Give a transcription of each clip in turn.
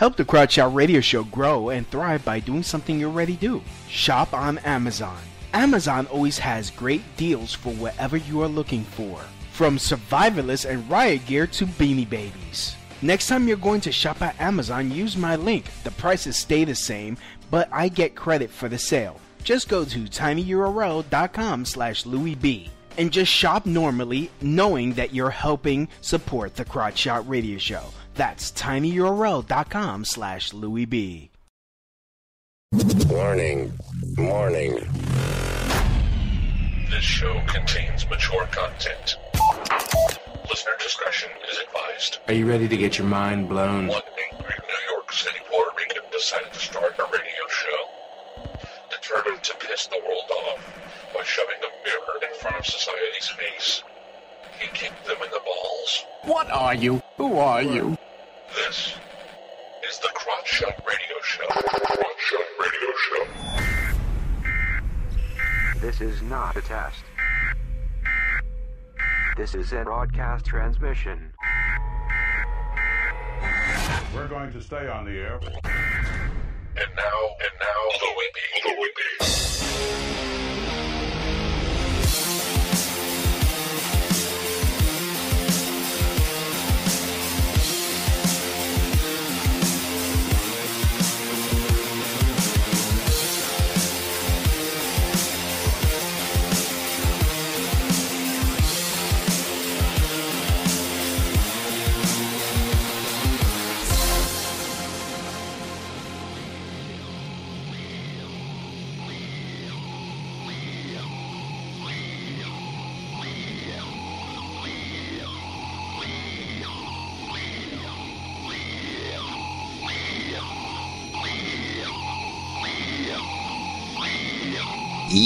Help the Crotch Shot Radio Show grow and thrive by doing something you already do. Shop on Amazon. Amazon always has great deals for whatever you are looking for. From survivalists and riot gear to beanie babies. Next time you're going to shop at Amazon, use my link. The prices stay the same, but I get credit for the sale. Just go to tinyurl.com/LouisB and just shop normally, knowing that you're helping support the Crotch Shot Radio Show. That's tinyurl.com/LouisB. Warning. This show contains mature content. Listener discretion is advised. Are you ready to get your mind blown? One angry New York City Puerto Rican decided to start a radio show. Determined to piss the world off by shoving a mirror in front of society's face. He kicked them in the balls. What are you? Who are you? This is the Crotch Shot Radio Show. Crotch Shot Radio Show. This is not a test. This is a broadcast transmission. We're going to stay on the air. And now, Louis B. Yo!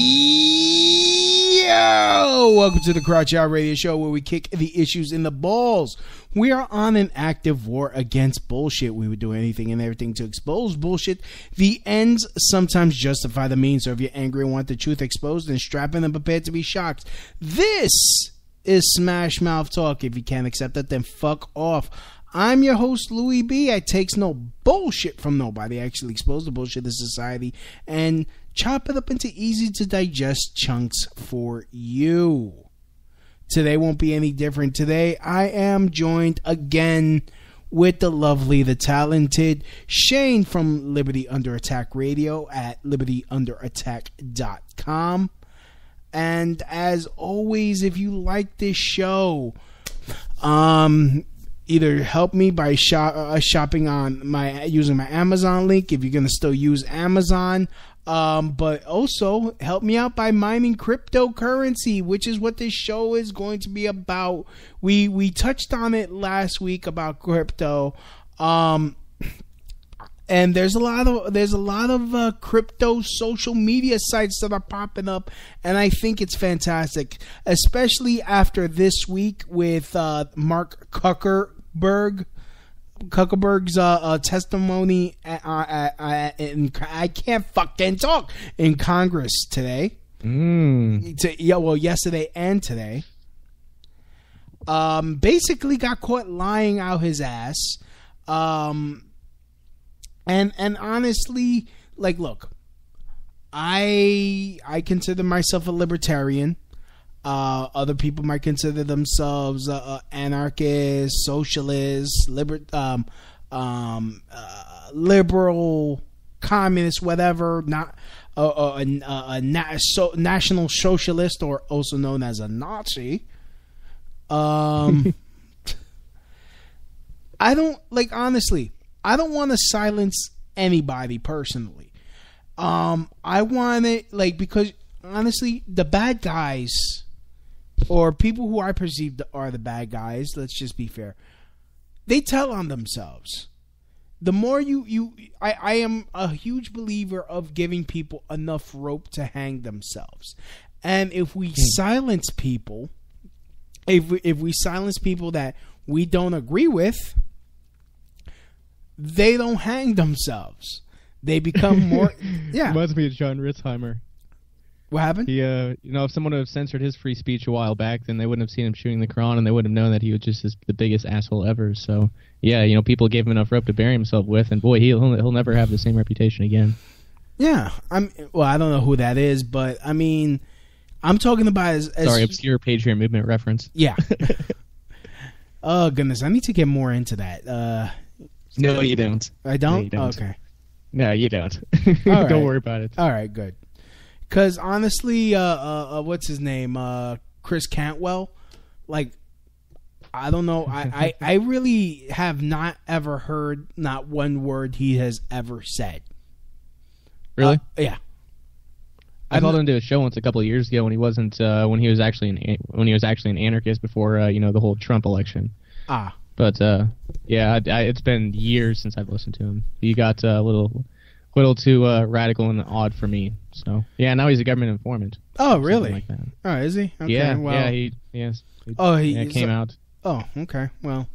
Welcome to the Crotch Out Radio Show, where we kick the issues in the balls. We are on an active war against bullshit. We would do anything and everything to expose bullshit. The ends sometimes justify the means. So if you're angry and want the truth exposed, then strap in and prepare to be shocked. This is Smash Mouth Talk. If you can't accept it, then fuck off. I'm your host, Louis B. I takes no bullshit from nobody. I actually expose the bullshit of society and chop it up into easy to digest chunks for you. Today won't be any different. Today I am joined again with the lovely, the talented Shane from Liberty Under Attack Radio at libertyunderattack.com. And as always, if you like this show, either help me by shopping on using my Amazon link if you're gonna still use Amazon. But also help me out by mining cryptocurrency, which is what this show is going to be about. We touched on it last week about crypto. And there's a lot of crypto social media sites that are popping up, and I think it's fantastic, especially after this week with Mark Zuckerberg's testimony I can't fucking talk in Congress today. Yesterday and today. Basically got caught lying out his ass. And honestly, like, look, I consider myself a libertarian. Other people might consider themselves anarchists, socialists, liberal, communist, whatever. Not a national socialist, or also known as a Nazi. I don't honestly. I don't want to silence anybody personally. I want it because honestly, the bad guys, or people who I perceive are the bad guys, let's just be fair, they tell on themselves. The more I am a huge believer of giving people enough rope to hang themselves. And if we silence people, if we silence people that we don't agree with, they don't hang themselves. They become more... Yeah. Reminds me of John Ritzheimer. What happened? He, if someone would have censored his free speech a while back, then they wouldn't have seen him chewing the Quran, and they wouldn't have known that he was just the biggest asshole ever. So, yeah, people gave him enough rope to bury himself with, and boy, he'll never have the same reputation again. Yeah, I don't know who that is, but I mean, I'm talking about as sorry, obscure Patriot movement reference. Yeah. Oh goodness, I need to get more into that. No, you don't. I don't. No, you don't. Okay. No, you don't. Right. Don't worry about it. All right, good. Because honestly, what's his name? Chris Cantwell. Like, I don't know. I really have not ever heard not one word he has ever said. Really? Yeah. I called him to a show once a couple of years ago when he wasn't when he was actually an anarchist before the whole Trump election. Ah. But yeah, it's been years since I've listened to him. He got a little too radical and odd for me. So yeah, now he's a government informant. Oh, really? Like that. Oh, is he? Okay, yeah, well, yeah, he came out. Oh, okay. Well,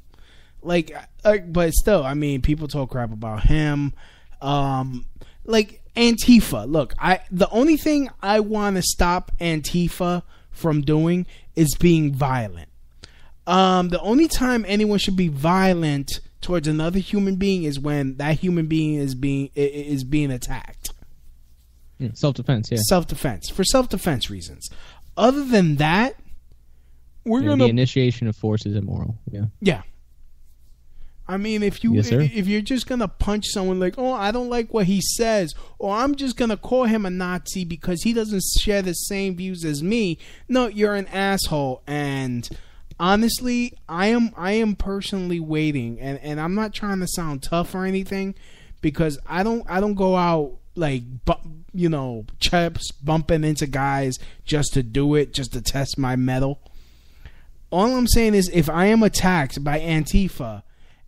like, but still, I mean, people talk crap about him. Like Antifa. Look, the only thing I want to stop Antifa from doing is being violent. The only time anyone should be violent towards another human being is when that human being is being attacked. Self-defense, yeah. Self-defense. For self-defense reasons. Other than that, the initiation of force is immoral. Yeah. Yeah. I mean, if you're just gonna punch someone like, oh, I don't like what he says, or I'm just gonna call him a Nazi because he doesn't share the same views as me. No, you're an asshole. And honestly, I am personally waiting, and I'm not trying to sound tough or anything, because I don't go out like chips bumping into guys just to do it, just to test my mettle. All I'm saying is, if I am attacked by Antifa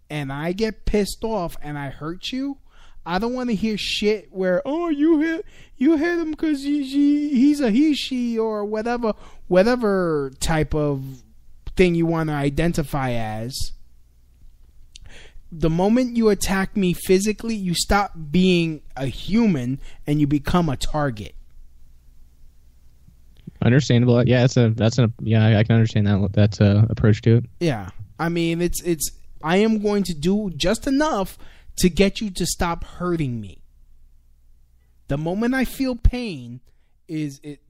and I get pissed off and I hurt you, I don't want to hear shit where, oh, you hit him because he's a he, she, or whatever type of thing you want to identify as. The moment you attack me physically, you stop being a human and you become a target. Understandable. Yeah, I can understand that approach to it. Yeah. I mean, it's I am going to do just enough to get you to stop hurting me. The moment I feel pain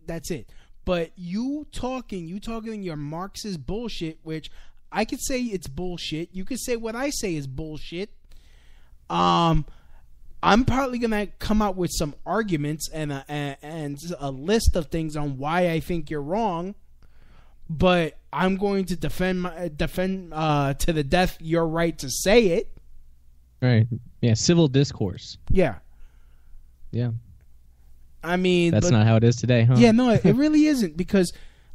that's it. But you talking your Marxist bullshit, which I could say it's bullshit. You could say what I say is bullshit. I'm probably gonna come out with some arguments and a list of things on why I think you're wrong. But I'm going to defend to the death your right to say it. Right. Yeah. Civil discourse. Yeah. Yeah. I mean, that's not how it is today, huh? Yeah, no, it really isn't, because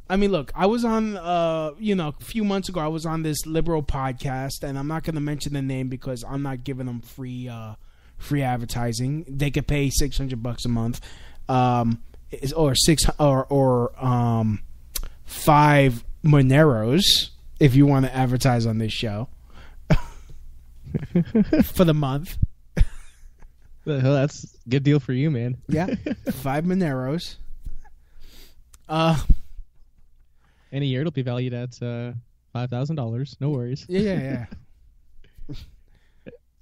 I mean, look, I was on a few months ago I was on this liberal podcast, and I'm not going to mention the name because I'm not giving them free advertising. They could pay $600 a month, or 5 Moneros if you want to advertise on this show for the month. Well, that's a good deal for you, man. Yeah, 5 Moneros. In a year, it'll be valued at $5,000. No worries. Yeah.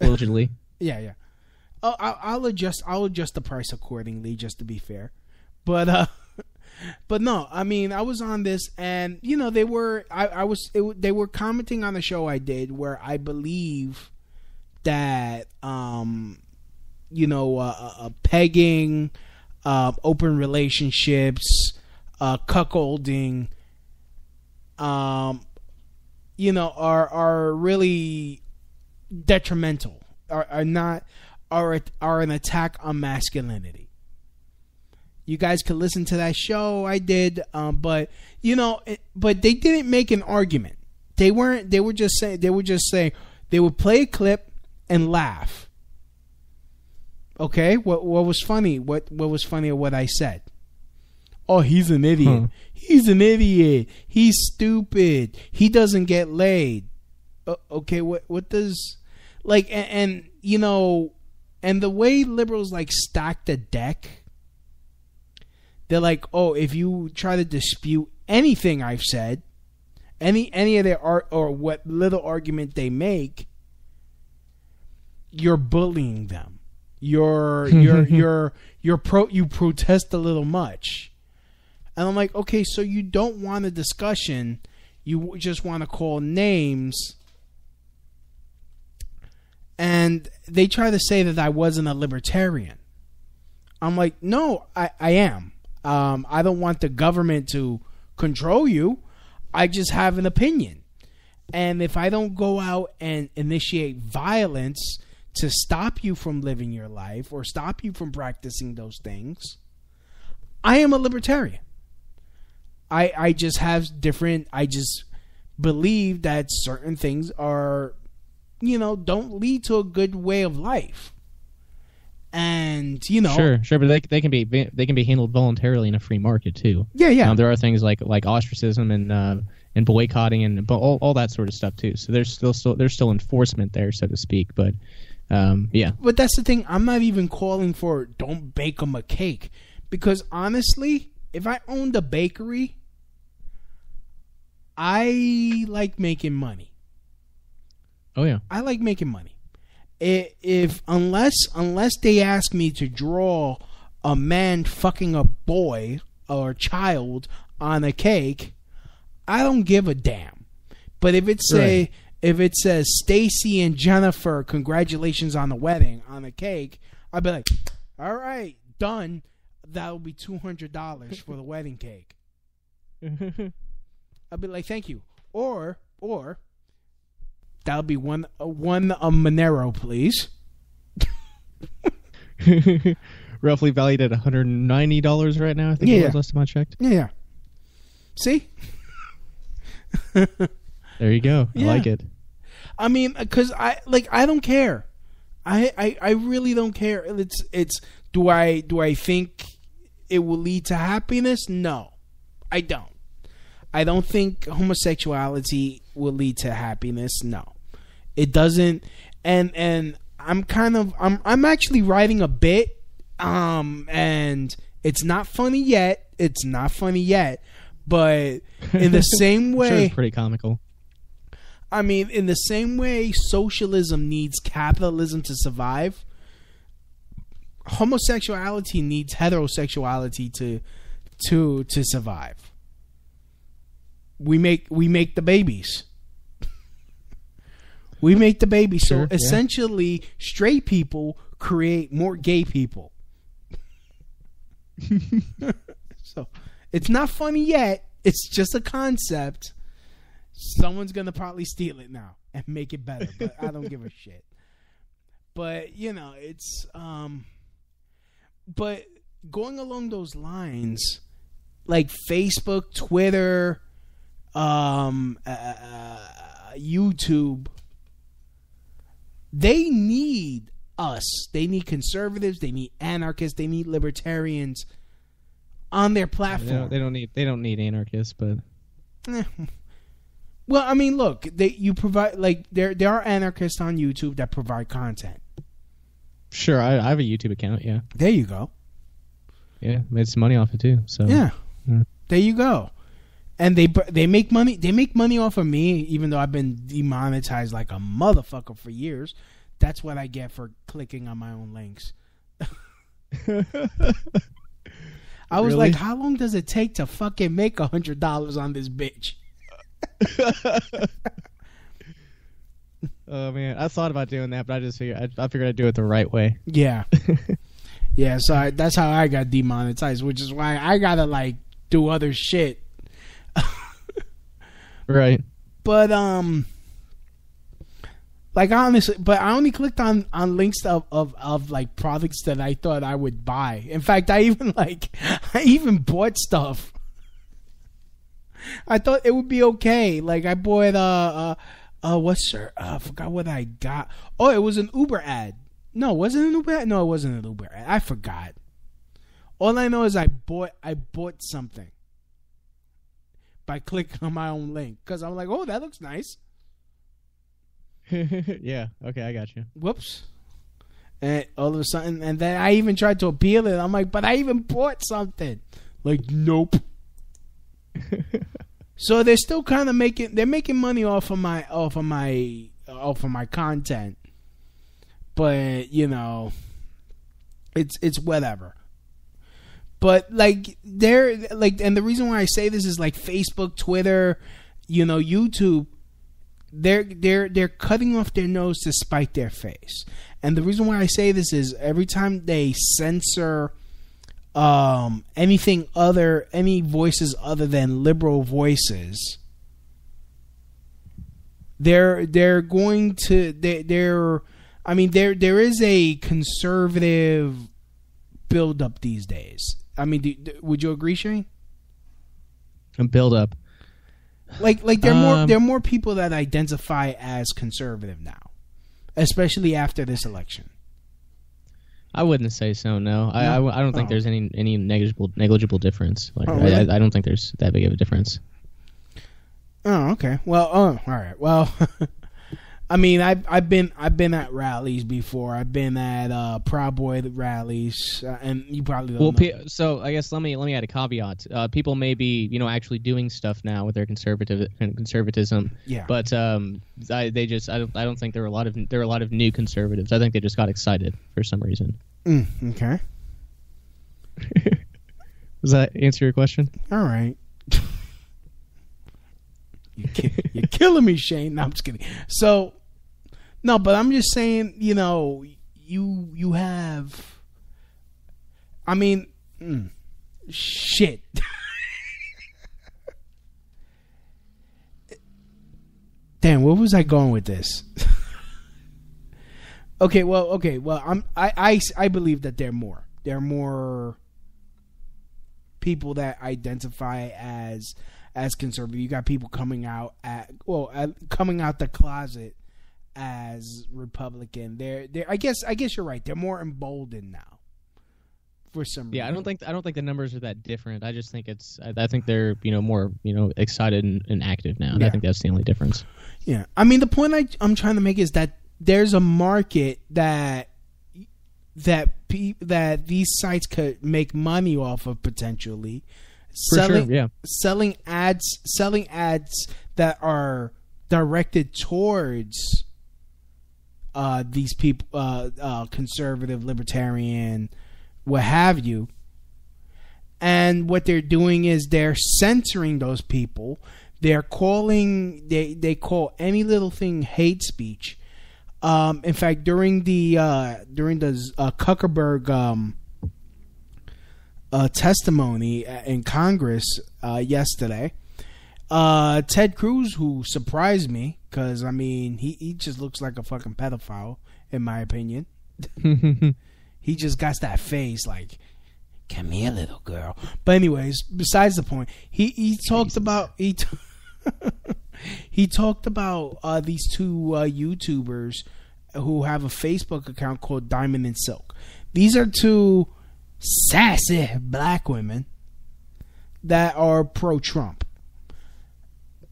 Allegedly. Yeah. Oh, I'll adjust the price accordingly, just to be fair. But no, I mean, I was on this, and they were commenting on the show I did where I believe that pegging, open relationships, cuckolding, are really detrimental, are an attack on masculinity. You guys could listen to that show I did, but they didn't make an argument. They would play a clip and laugh. Okay, what was funny? What was funny of what I said? Oh, he's an idiot. He's an idiot. He's stupid. He doesn't get laid. Okay, what does and the way liberals stack the deck, they're like, oh, if you try to dispute anything I've said, any of their art or what little argument they make, you're bullying them. You protest a little much. And I'm like, okay, so you don't want a discussion, you just want to call names. And they try to say that I wasn't a libertarian. I'm like, no, I am. I don't want the government to control you. I just have an opinion. And if I don't go out and initiate violence to stop you from living your life or stop you from practicing those things, I am a libertarian. I just have different, I just believe that certain things are, don't lead to a good way of life. And, Sure, but they can be handled voluntarily in a free market too. Yeah. There are things like ostracism and boycotting and all that sort of stuff too. So there's still enforcement there, so to speak. But yeah. But that's the thing. I'm not even calling for don't bake them a cake, because honestly, if I owned a bakery, I like making money. Oh yeah, I like making money. Unless they ask me to draw a man fucking a boy or child on a cake, I don't give a damn. But if it says Stacy and Jennifer, congratulations on the wedding on a cake, I'd be like, all right, done. That'll be $200 for the wedding cake. I'd be like, thank you. Or that'll be one Monero, please. Roughly valued at $190 right now, I think it was last time I checked. Yeah. See? There you go. I like it. I mean, because I don't care. I really don't care. It's do I think it will lead to happiness? No, I don't. I don't think homosexuality will lead to happiness. No, it doesn't. And I'm actually writing a bit. And it's not funny yet. But in the same way, I'm sure it's pretty comical. I mean, in the same way socialism needs capitalism to survive, homosexuality needs heterosexuality to survive. We make the babies. We make the babies. Sure, so essentially, straight people create more gay people. So it's not funny yet. It's just a concept. Someone's gonna probably steal it now and make it better, but I don't give a shit. But it's but going along those lines, like Facebook, Twitter, YouTube, they need us. They need conservatives. They need anarchists. They need libertarians on their platform. They don't need anarchists, but. Well, I mean, look, you provide, like, there are anarchists on YouTube that provide content. Sure, I have a YouTube account. Yeah. There you go. Yeah, made some money off it too. So yeah. There you go. And they make money. They make money off of me, even though I've been demonetized like a motherfucker for years. That's what I get for clicking on my own links. I was like, how long does it take to fucking make $100 on this bitch? Oh man, I thought about doing that, but I just figured I'd do it the right way. Yeah. Yeah, so that's how I got demonetized, which is why I gotta like do other shit. Right. But like honestly, but I only clicked on links of like products that I thought I would buy. In fact, I even bought stuff. I thought it would be okay. Like I bought I forgot what I got. Oh, it was an Uber ad. No, was it an Uber ad? No, it wasn't an Uber ad. I forgot. All I know is I bought something by clicking on my own link because I'm like, oh, that looks nice. Yeah. Okay, I got you. Whoops. And all of a sudden, and then I even tried to appeal it. I'm like, but I even bought something. Like, nope. So they're still kind of making money off of my content. But, you know, it's whatever. But like and the reason why I say this is like Facebook, Twitter, you know, YouTube, they're cutting off their nose to spite their face. And the reason why I say this is every time they censor any voices other than liberal voices, there is a conservative build up these days. I mean, would you agree, Shane? A build up. Like there are more people that identify as conservative now, especially after this election. I wouldn't say so. No, I don't think there's any negligible difference. Like, really? I don't think there's that big of a difference. Oh, okay. Well, all right. Well, I mean, I've been at rallies before. I've been at Proud Boy rallies, and you probably don't know. So I guess let me add a caveat. People may be actually doing stuff now with their conservatism. Yeah. But I don't think there are a lot of new conservatives. I think they just got excited for some reason. Okay. Does that answer your question? All right. You're killing me, Shane. No, I'm just kidding. So, no, but I'm just saying, you know, you have, I mean, shit. Damn, where was I going with this? Okay, well, I believe that there are more people that identify as conservative. You got people coming out the closet as Republican. They're I guess you're right. They're more emboldened now. For some reason. Yeah, I don't think the numbers are that different. I just think I think they're more excited and active now. And I think that's the only difference. Yeah, I mean the point I'm trying to make is that there's a market that these sites could make money off of potentially. Selling ads that are directed towards these people, conservative, libertarian, what have you. And what they're doing is they're censoring those people. They're calling they call any little thing hate speech. In fact, during the Zuckerberg testimony in Congress yesterday, Ted Cruz, who surprised me because I mean he just looks like a fucking pedophile in my opinion. He just got that face like, come here, little girl. But anyways, besides the point, he talked about he talked about these two YouTubers who have a Facebook account called Diamond and Silk. These are two sassy black women that are pro-Trump.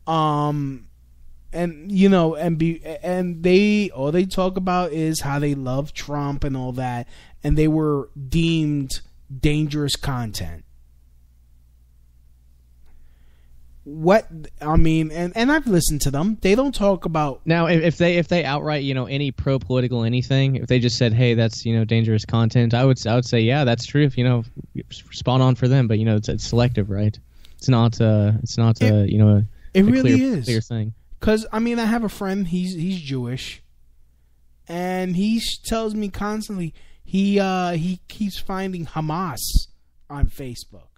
And they all they talk about is how they love Trump and all that, and they were deemed dangerous content. What I mean, and I've listened to them. They don't talk about now if they outright any pro-political anything. If they just said, hey, that's dangerous content, I would say yeah, that's true. If spot on for them, but it's selective, right? It's not it really is clear thing. Because I mean, I have a friend. He's Jewish, and he tells me constantly he keeps finding Hamas on Facebook.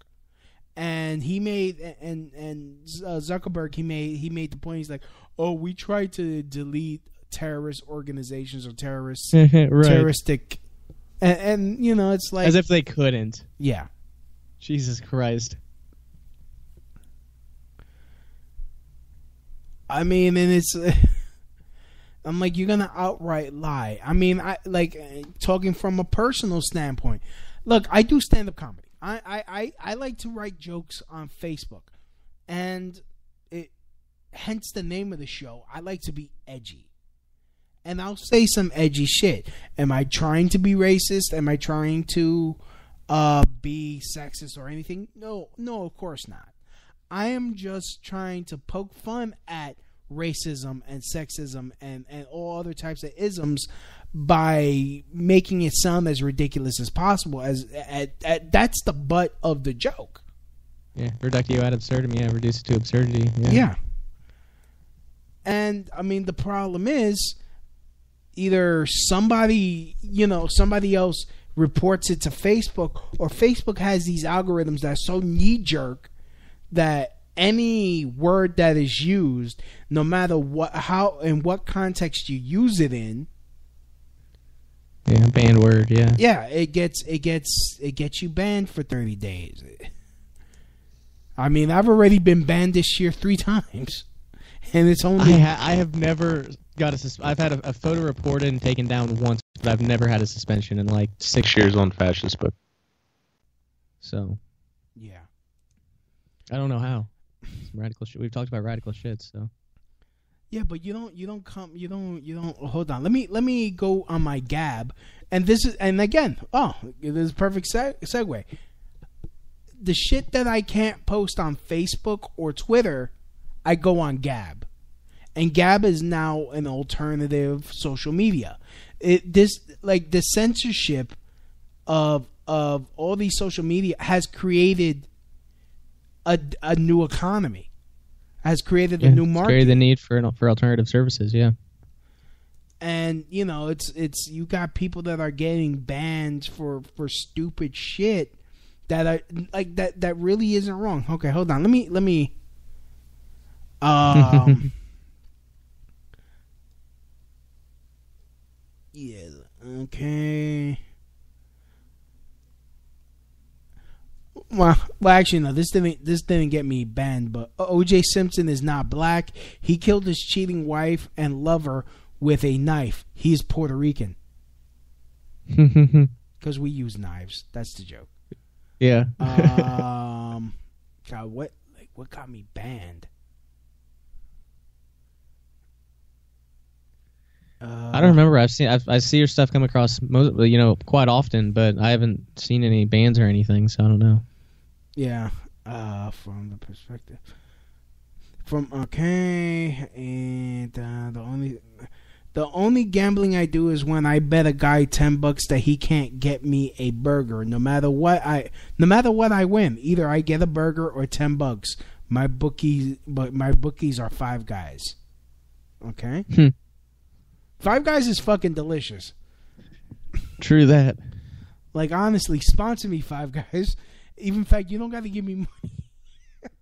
And he made Zuckerberg he made the point. He's like, oh, we tried to delete terrorist organizations or terrorist right. terroristic, and it's like as if they couldn't. Yeah, Jesus Christ. I mean, and it's I'm like, you're gonna outright lie. I mean, I like talking from a personal standpoint. Look, I do stand-up comedy. I like to write jokes on Facebook, and hence the name of the show. I like to be edgy, and I'll say some edgy shit. Am I trying to be racist? Am I trying to be sexist or anything. No, of course not. I am just trying to poke fun at racism and sexism and all other types of isms by making it sound as ridiculous as possible. That's the butt of the joke. Yeah, reductio ad absurdum. Yeah, reduce it to absurdity. Yeah. And I mean, the problem is either somebody else reports it to Facebook, or Facebook has these algorithms that are so knee-jerk that any word that is used, no matter what context you use it in, banned word, it gets you banned for 30 days. I mean, I've already been banned this year 3 times, and it's only I have never got I've had a photo reported and taken down once, but I've never had a suspension in like 6 years on Fascist. So yeah, I don't know how. Some radical shit. We've talked about radical shit, so. Yeah, but you don't hold on. Let me go on my Gab, and again, this is a perfect segue. The shit that I can't post on Facebook or Twitter, I go on Gab. And Gab is now an alternative social media. The censorship of all these social media has created a new economy, has created a new market. Created the need for alternative services, yeah. And it's you got people that are getting banned for stupid shit that are like that really isn't wrong. Okay, hold on. Let me yeah, okay. Well, actually, no. This didn't get me banned. But O.J. Simpson is not black. He killed his cheating wife and lover with a knife. He's Puerto Rican. Because we use knives. That's the joke. Yeah. God, what got me banned? I don't remember. I see your stuff come across quite often, but I haven't seen any bans or anything, so I don't know. Yeah, from the perspective, and the only gambling I do is when I bet a guy $10 that he can't get me a burger. No matter what I win, either I get a burger or $10. My bookies are Five Guys. Okay. Five Guys is fucking delicious. True that. Like, honestly, sponsor me, Five Guys. Even in fact, you don't got to give me money.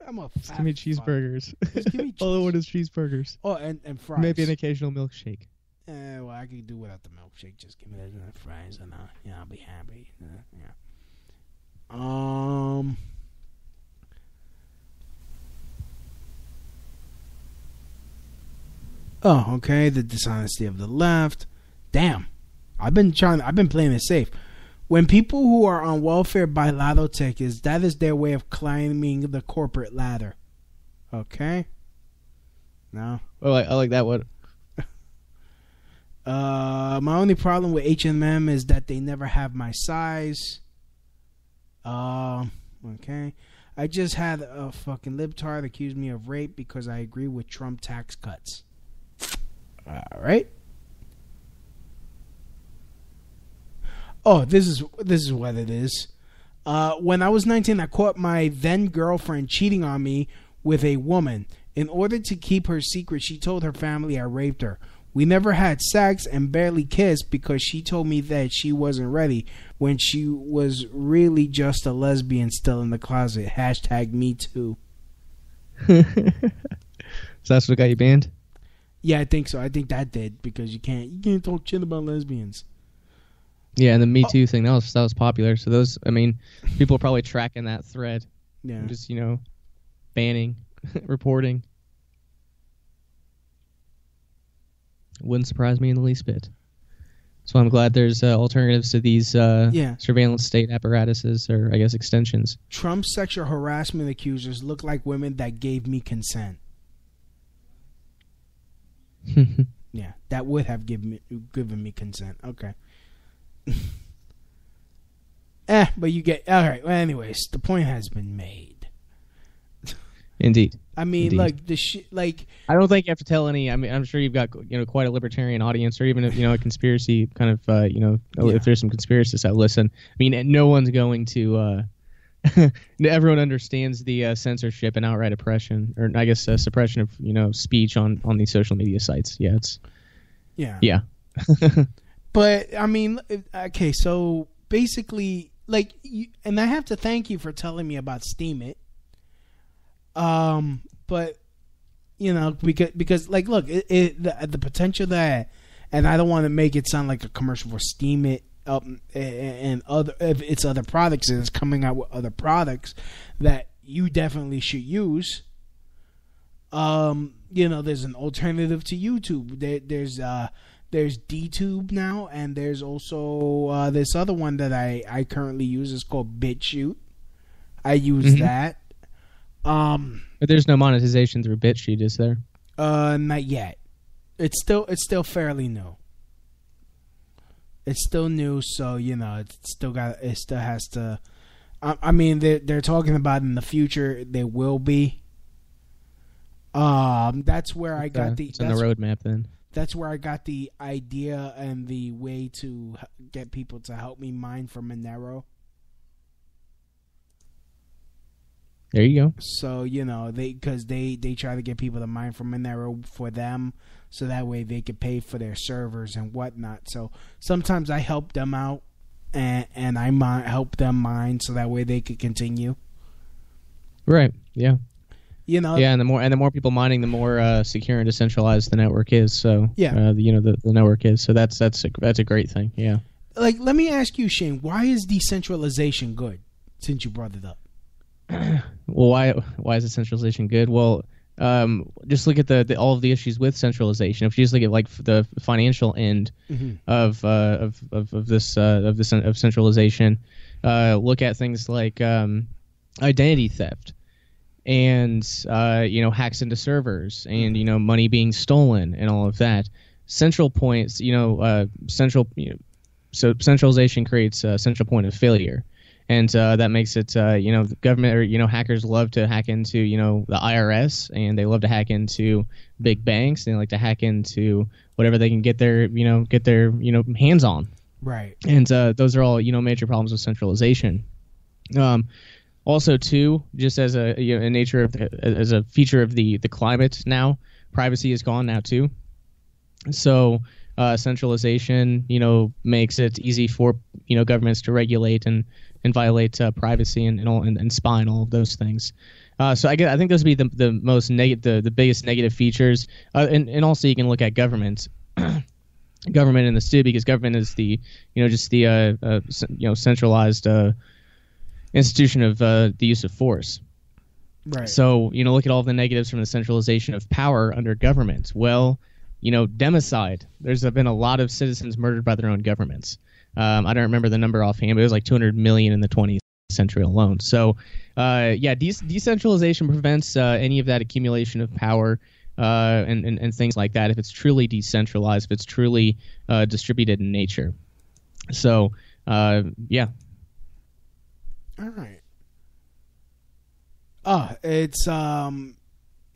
I'm a Just give me cheeseburgers. Just give me All I want is cheeseburgers. Oh, and fries. Maybe an occasional milkshake. Well, I could do without the milkshake. Just give me the fries, and I'll be happy. Yeah. Oh, okay. The dishonesty of the left. Damn. I've been playing it safe. When people who are on welfare buy lotto tickets, that is their way of climbing the corporate ladder. Okay? No? Oh, I like that one. My only problem with H&M is that they never have my size. Okay. I just had a fucking libtard accuse me of rape because I agree with Trump tax cuts. All right. Oh, this is what it is. When I was 19, I caught my then girlfriend cheating on me with a woman. In order to keep her secret, she told her family I raped her. We never had sex and barely kissed because she told me that she wasn't ready when she was really just a lesbian still in the closet. # me too. So that's what got you banned? Yeah, I think so. I think that did, because you can't talk shit about lesbians. Yeah, and the Me Too thing, that was popular. So those, I mean, people are probably tracking that thread. Yeah. And just, banning, reporting. Wouldn't surprise me in the least bit. So I'm glad there's alternatives to these surveillance state apparatuses, or I guess extensions. Trump's sexual harassment accusers look like women that gave me consent. Yeah, that would have given me consent. Okay. But you get all right. Well, anyways, the point has been made. Indeed. I mean, Indeed. like the like. I don't think you have to tell any. I mean, I'm sure you've got quite a libertarian audience, or even a conspiracy kind of if there's some conspiracists that listen. I mean, no one's going to. Everyone understands the censorship and outright oppression, or I guess suppression of speech on these social media sites. Yeah, it's yeah. But I mean, okay, so basically, like, and I have to thank you for telling me about Steemit. But because like, look, the potential that, and I don't want to make it sound like a commercial for Steemit. And other, if it's other products, and it's coming out with other products that you definitely should use. There's an alternative to YouTube. There's DTube now, and there's also this other one that I currently use. It's called BitChute. I use that. But there's no monetization through BitChute, is there? Not yet. It's still fairly new. It's still new, so it still has to. I mean, they're talking about in the future there will be. That's where I got the. It's in the roadmap then. That's where I got the idea and the way to get people to help me mine for Monero. There you go. So because they try to get people to mine from Monero for them, so that way they could pay for their servers and whatnot. So sometimes I help them out, and I help them mine so that way they could continue. Right. Yeah. Yeah, and the more people mining, the more secure and decentralized the network is. So yeah, the network is. So that's a great thing. Yeah. Like, let me ask you, Shane, why is decentralization good? Since you brought it up. Well, why is decentralization good? Well, just look at all of the issues with centralization. If you just look at like the financial end of centralization, look at things like identity theft and hacks into servers and money being stolen and all of that. Central points, so centralization creates a central point of failure. And that makes it, the government or, hackers love to hack into, the IRS, and they love to hack into big banks. They like to hack into whatever they can get their hands on. Right. And those are all, major problems with centralization. Also, too, just as a as a feature of the climate now, privacy is gone now too. So centralization, makes it easy for governments to regulate and violate privacy and spy and all of those things. So I think those would be the most the biggest negative features. And also you can look at government in the STU, because government is the centralized institution of the use of force. Right. So look at all the negatives from the centralization of power under government. Well, democide. There's been a lot of citizens murdered by their own governments. I don't remember the number offhand, but it was like 200 million in the 20th century alone. So, decentralization prevents any of that accumulation of power and things like that if it's truly decentralized, if it's truly distributed in nature. So, yeah. All right. It's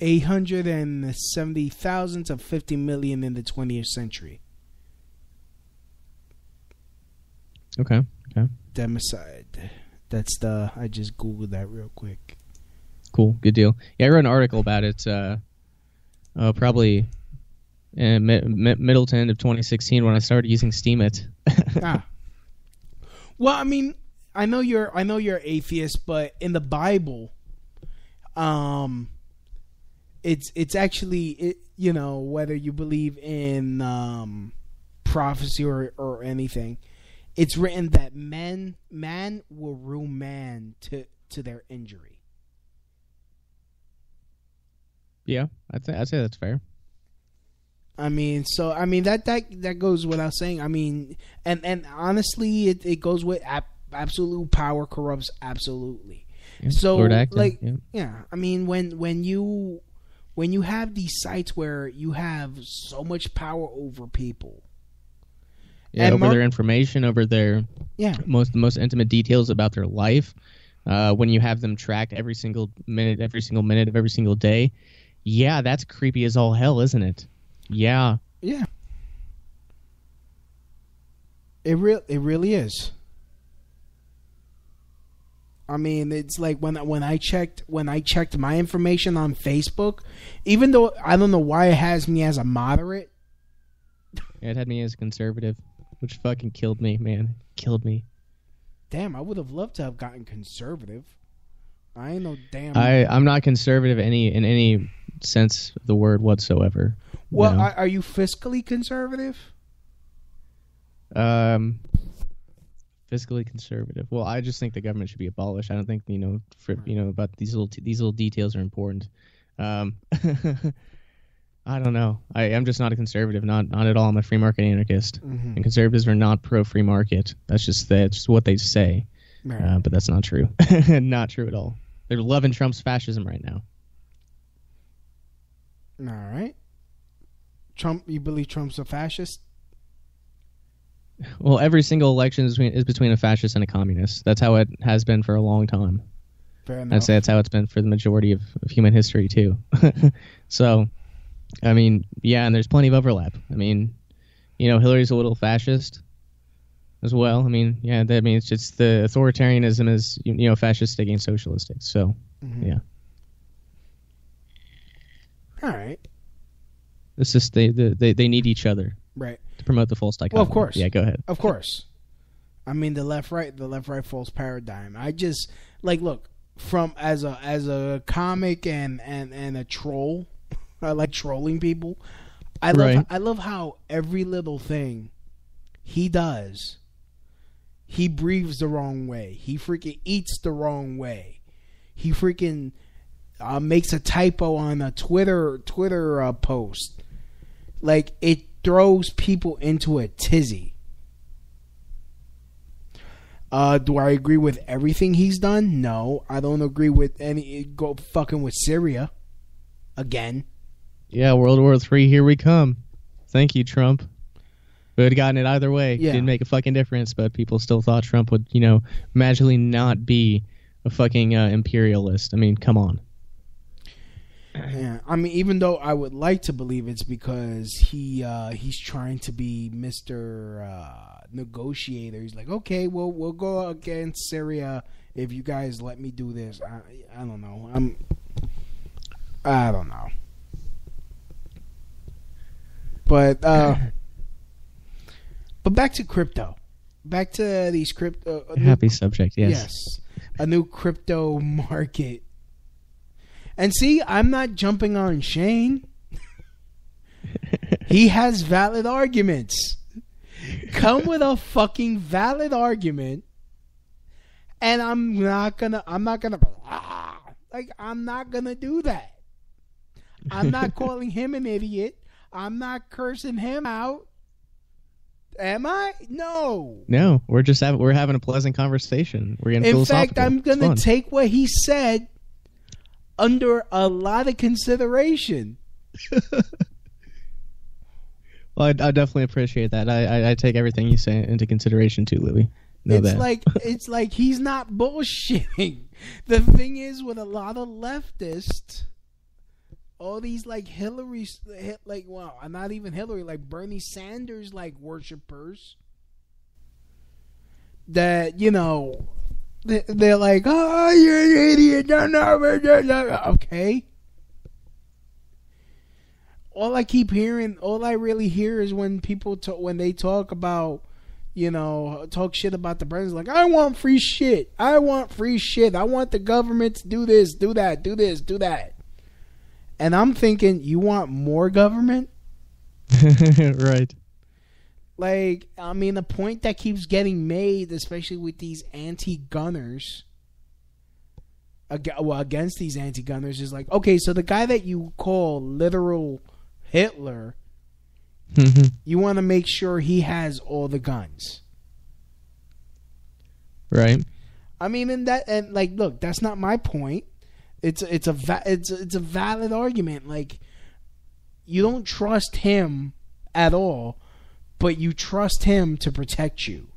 870,000 to 50 million in the 20th century. Okay. Democide. That's I just Googled that real quick. Cool. Good deal. Yeah, I wrote an article about it probably in middle to end of 2016 when I started using Steemit. Well, I mean, I know you're atheist, but in the Bible, it's actually whether you believe in prophecy or anything, it's written that man will rule man to their injury. Yeah, I'd say that's fair. I mean, that goes without saying. I mean, and honestly, it goes with absolute power corrupts absolutely. Yeah, so Lord Acton, like, yeah. I mean, when you have these sites where you have so much power over people, yeah, over their information, over their Yeah. the most intimate details about their life, when you have them tracked every single minute of every single day, yeah, that's creepy as all hell, isn't it? Yeah. Yeah. It really is. I mean, it's like when I checked my information on Facebook, even though I don't know why it has me as a moderate. Yeah, it had me as a conservative, which fucking killed me, man. Killed me. Damn, I would have loved to have gotten conservative. I ain't no damn. I'm not conservative in any sense of the word whatsoever. Well, no. are you fiscally conservative? Fiscally conservative. Well, I just think the government should be abolished. I don't think about these little details are important. I don't know. I'm just not a conservative. Not at all. I'm a free market anarchist. Mm-hmm. And conservatives are not pro free market. That's just what they say. Right. But that's not true. Not true at all. They're loving Trump's fascism right now. All right. You believe Trump's a fascist? Well, every single election is between a fascist and a communist. That's how it has been for a long time. Fair enough. I'd say that's how it's been for the majority of human history, too. So, I mean, yeah, and there's plenty of overlap. I mean, Hillary's a little fascist as well. I mean, yeah, it's just the authoritarianism is, fascist against socialistic. So, yeah. All right. It's just they need each other. Right. To promote the false dichotomy. Well, of course. Yeah, go ahead. Of course. I mean, the left-right false paradigm. I just look, from as a comic and a troll, I like trolling people. I love how every little thing he does, he breathes the wrong way. He freaking eats the wrong way. He freaking makes a typo on a Twitter post. Like, it throws people into a tizzy. Do I agree with everything he's done? No, I don't agree with fucking with Syria again. Yeah, World War III, here we come. Thank you, Trump. We would have gotten it either way. Yeah. Didn't make a fucking difference, but people still thought Trump would, magically not be a fucking imperialist. I mean, come on. Yeah, I mean, even though I would like to believe it's because he's trying to be Mr. Negotiator. He's like, okay, well, we'll go against Syria if you guys let me do this. I don't know. I don't know. But back to crypto. Back to these crypto. Happy subject, yes. Yes, a new crypto market. And see, I'm not jumping on Shane. He has valid arguments. Come with a fucking valid argument, and I'm not gonna do that. I'm not calling him an idiot. I'm not cursing him out. Am I? No. No, we're having a pleasant conversation. We're getting philosophical. In fact, I'm gonna take what he said under a lot of consideration. Well, I definitely appreciate that. I take everything you say into consideration too, Louis. It's like he's not bullshitting. The thing is, with a lot of leftists, all these not even Hillary, like Bernie Sanders, like worshipers, that they're like, oh, you're an idiot. No. Okay. All I really hear is when people when they talk about, talk shit about the president, like, I want free shit. I want the government to do this, do that, do this, do that. And I'm thinking, you want more government? Right. Like, I mean, the point that keeps getting made, especially with these anti-gunners, against these anti-gunners, is like, okay, so the guy that you call literal Hitler, you want to make sure he has all the guns. Right. I mean, and look, that's not my point. It's a valid argument. Like, you don't trust him at all, but you trust him to protect you.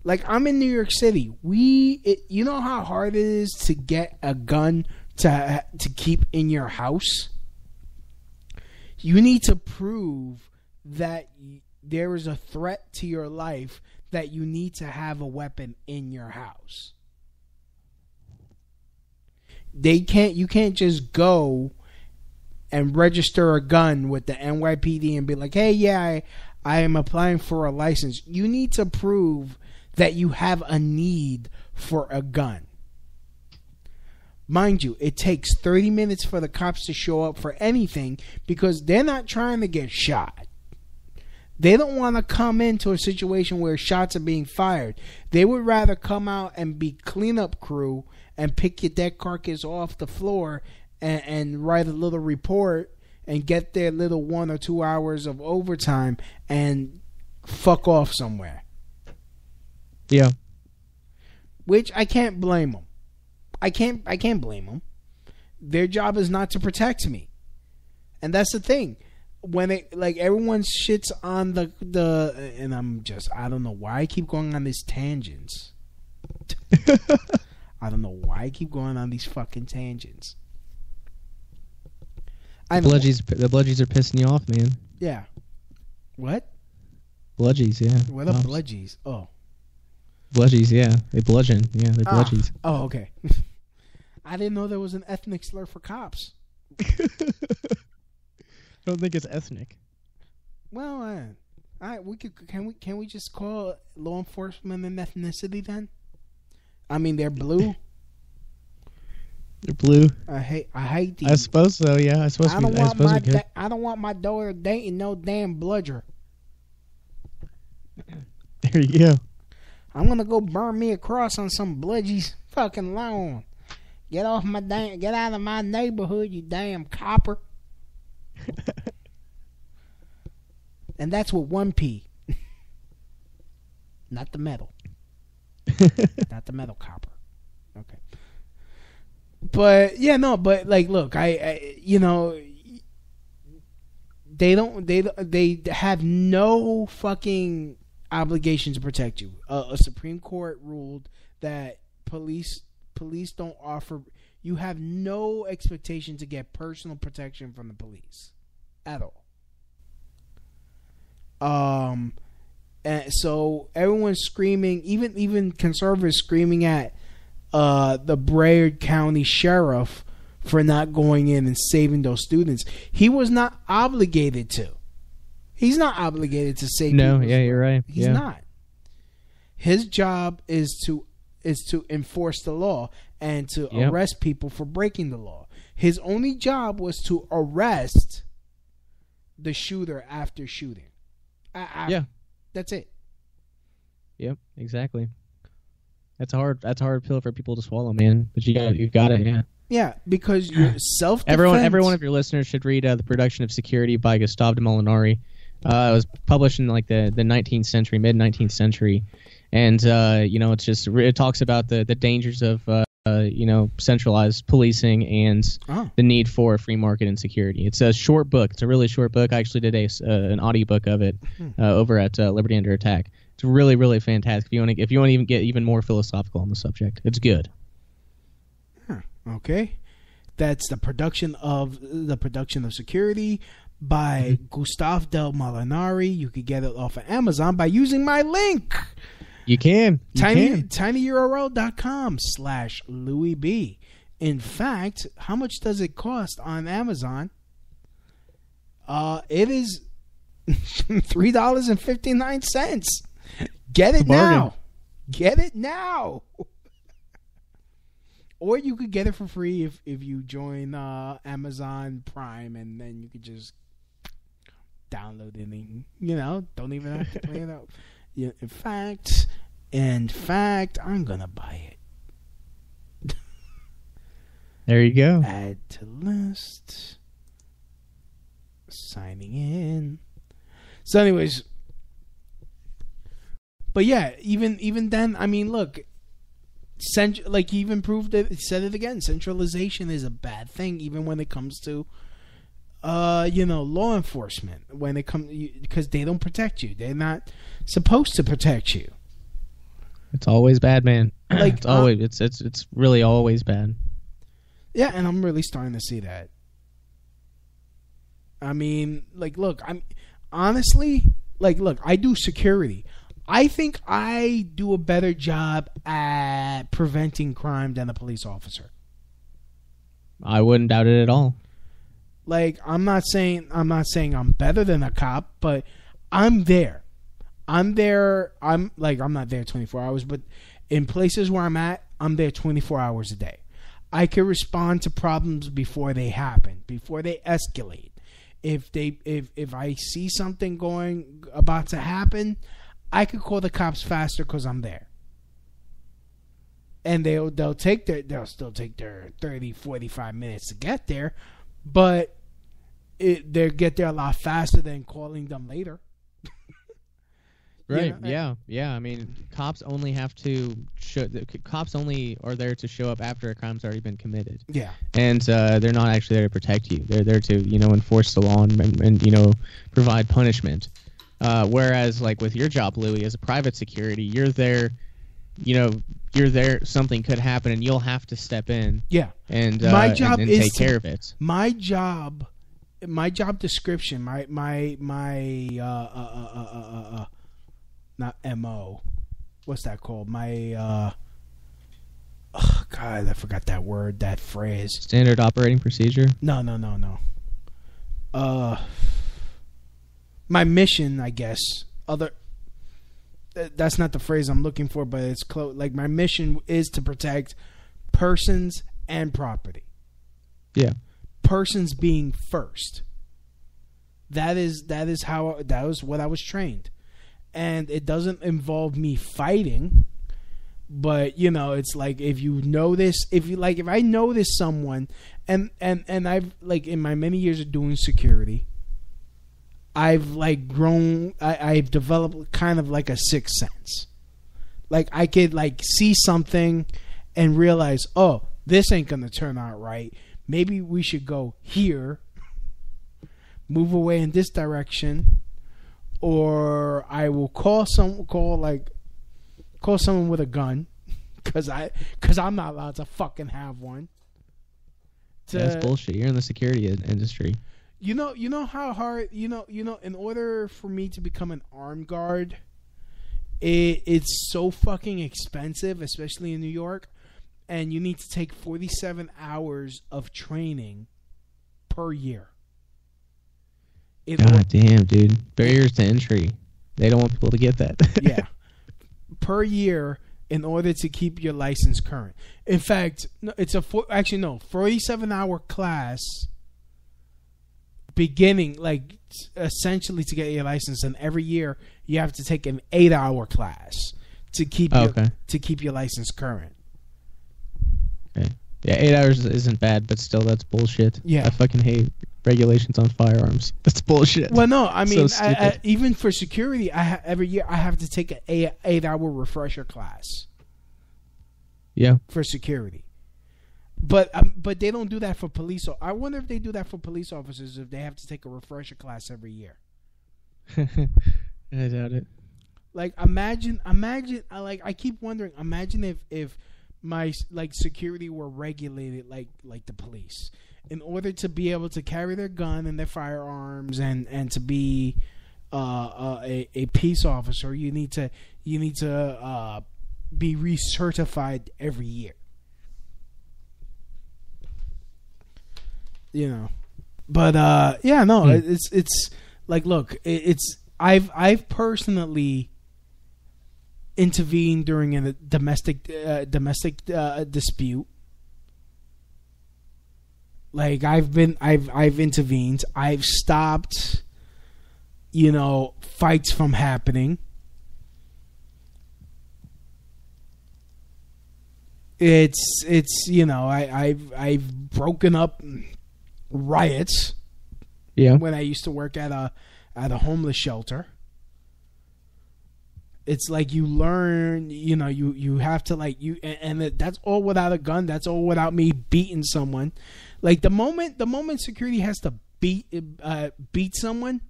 Like, I'm in New York City. You know how hard it is to get a gun to keep in your house? You need to prove that there is a threat to your life that you need to have a weapon in your house. You can't just go and register a gun with the NYPD and be like, hey, yeah, I am applying for a license. You need to prove that you have a need for a gun. Mind you, it takes 30 minutes for the cops to show up for anything because they're not trying to get shot. They don't want to come into a situation where shots are being fired. They would rather come out and be cleanup crew and pick your dead carcass off the floor and write a little report and get their little 1 or 2 hours of overtime and fuck off somewhere. Yeah. Which I can't blame them. I can't blame them. Their job is not to protect me. And that's the thing. When everyone shits on the and I don't know why I keep going on these tangents. I don't know why I keep going on these fucking tangents. The bludgies are pissing you off, man. Yeah. What? Bludgies, yeah. What are bludgies? Oh. Bludgies, yeah. They bludgeon. Yeah, they're bludgies. Oh, okay. I didn't know there was an ethnic slur for cops. I don't think it's ethnic. Well, all right. Can we just call law enforcement an ethnicity then? I mean, they're blue. They're blue. I hate these. I suppose so. Yeah, I suppose. I don't want my daughter dating no damn bludger. There you go. I'm gonna go burn me a cross on some bludgies fucking lawn. Get out of my neighborhood, you damn copper. And that's with 1 P. Not the metal. Not the metal copper. Okay. But yeah, no, but like, look, I you know, they have no fucking obligation to protect you. A Supreme Court ruled that police don't offer. You have no expectation to get personal protection from the police at all. And so everyone's screaming, even conservatives screaming at the Broward County Sheriff for not going in and saving those students. He was not obligated to. He's not obligated to save. No, yeah, you're right. He's not. His job is to enforce the law and to arrest people for breaking the law. His only job was to arrest the shooter after shooting. That's it. Yep, exactly. That's a hard pill for people to swallow, man. But you've got it, yeah. Yeah, because you're self-defense. Every one of your listeners should read The Production of Security by Gustave de Molinari. It was published in like the 19th century, mid 19th century, and it talks about the dangers of centralized policing and the need for a free market and security. It's a short book. It's a really short book. I actually did an audiobook of it over at Liberty Under Attack. It's really, really fantastic. If you want to even get even more philosophical on the subject, it's good. Okay, that's the production of Security by Gustave de Molinari. You could get it off of Amazon by using my link. You can. tinyurl.com/Louis B. In fact, how much does it cost on Amazon? It is $3.59. Get it now. Get it now. Or you could get it for free if you join Amazon Prime, and then you could just download it and, don't even have to play it out. Yeah, in fact, I'm going to buy it. There you go. Add to list. Signing in. So anyways, but yeah, even then, I mean, look, like he even proved it, said it again, centralization is a bad thing, even when it comes to law enforcement, when it comes, because they don't protect you. They're not supposed to protect you. It's always bad, man. Like, it's always it's really always bad. Yeah, and I'm really starting to see that. I mean, like, look, I'm honestly, like, look, I do security. I think I do a better job at preventing crime than a police officer. I wouldn't doubt it at all. Like, I'm not saying I'm better than a cop, but I'm there. I'm not there 24 hours, but in places where I'm at, I'm there 24 hours a day. I can respond to problems before they happen, before they escalate. If I see something about to happen, I could call the cops faster because I'm there. And they'll still take their 30, 45 minutes to get there, but they'll get there a lot faster than calling them later. Right. Yeah. I mean, cops only are there to show up after a crime's already been committed. Yeah. And they're not actually there to protect you. They're there to, enforce the law and provide punishment. Whereas, like, with your job, Louis, as a private security, you're there, something could happen and you'll have to step in. Yeah. And my job and is take care of it. My job description, not MO. What's that called? My God, I forgot that word, that phrase. Standard operating procedure? No. My mission, I guess. That's not the phrase I'm looking for, but it's close. Like, my mission is to protect persons and property. Yeah. Persons being first. That is what I was trained. And it doesn't involve me fighting, but it's like if I notice someone, and I've, like, in my many years of doing security, I've, like, grown. I've developed kind of like a sixth sense. Like, I could, like, see something and realize, oh, this ain't gonna turn out right. Maybe we should go here, move away in this direction. Or I will call someone with a gun, because I'm not allowed to fucking have one. That's bullshit. You're in the security industry. You know how hard in order for me to become an armed guard, it's so fucking expensive, especially in New York, and you need to take 47 hours of training per year. God damn, dude. Barriers to entry. They don't want people to get that. Yeah. Per year in order to keep your license current. In fact, it's 47-hour class beginning, like, essentially to get your license, and every year you have to take an 8-hour class to keep your license current. Okay. Yeah, 8 hours isn't bad, but still, that's bullshit. Yeah. I fucking hate regulations on firearms. That's bullshit. Well, no, I mean, So even for security, every year I have to take an 8-hour refresher class. Yeah. For security, but they don't do that for police. I wonder if they do that for police officers, if they have to take a refresher class every year. I doubt it. Like, imagine. Like, I keep wondering. Imagine if my, like, security were regulated like the police. In order to be able to carry their gun and their firearms and to be a peace officer, you need to be recertified every year. But it's like, look, I've personally intervened during a domestic dispute. Like, I've intervened. I've stopped, fights from happening. It's I've broken up riots. Yeah. When I used to work at a homeless shelter. It's like you learn, you have to, like, and that's all without a gun. That's all without me beating someone. Like, the moment security has to beat someone,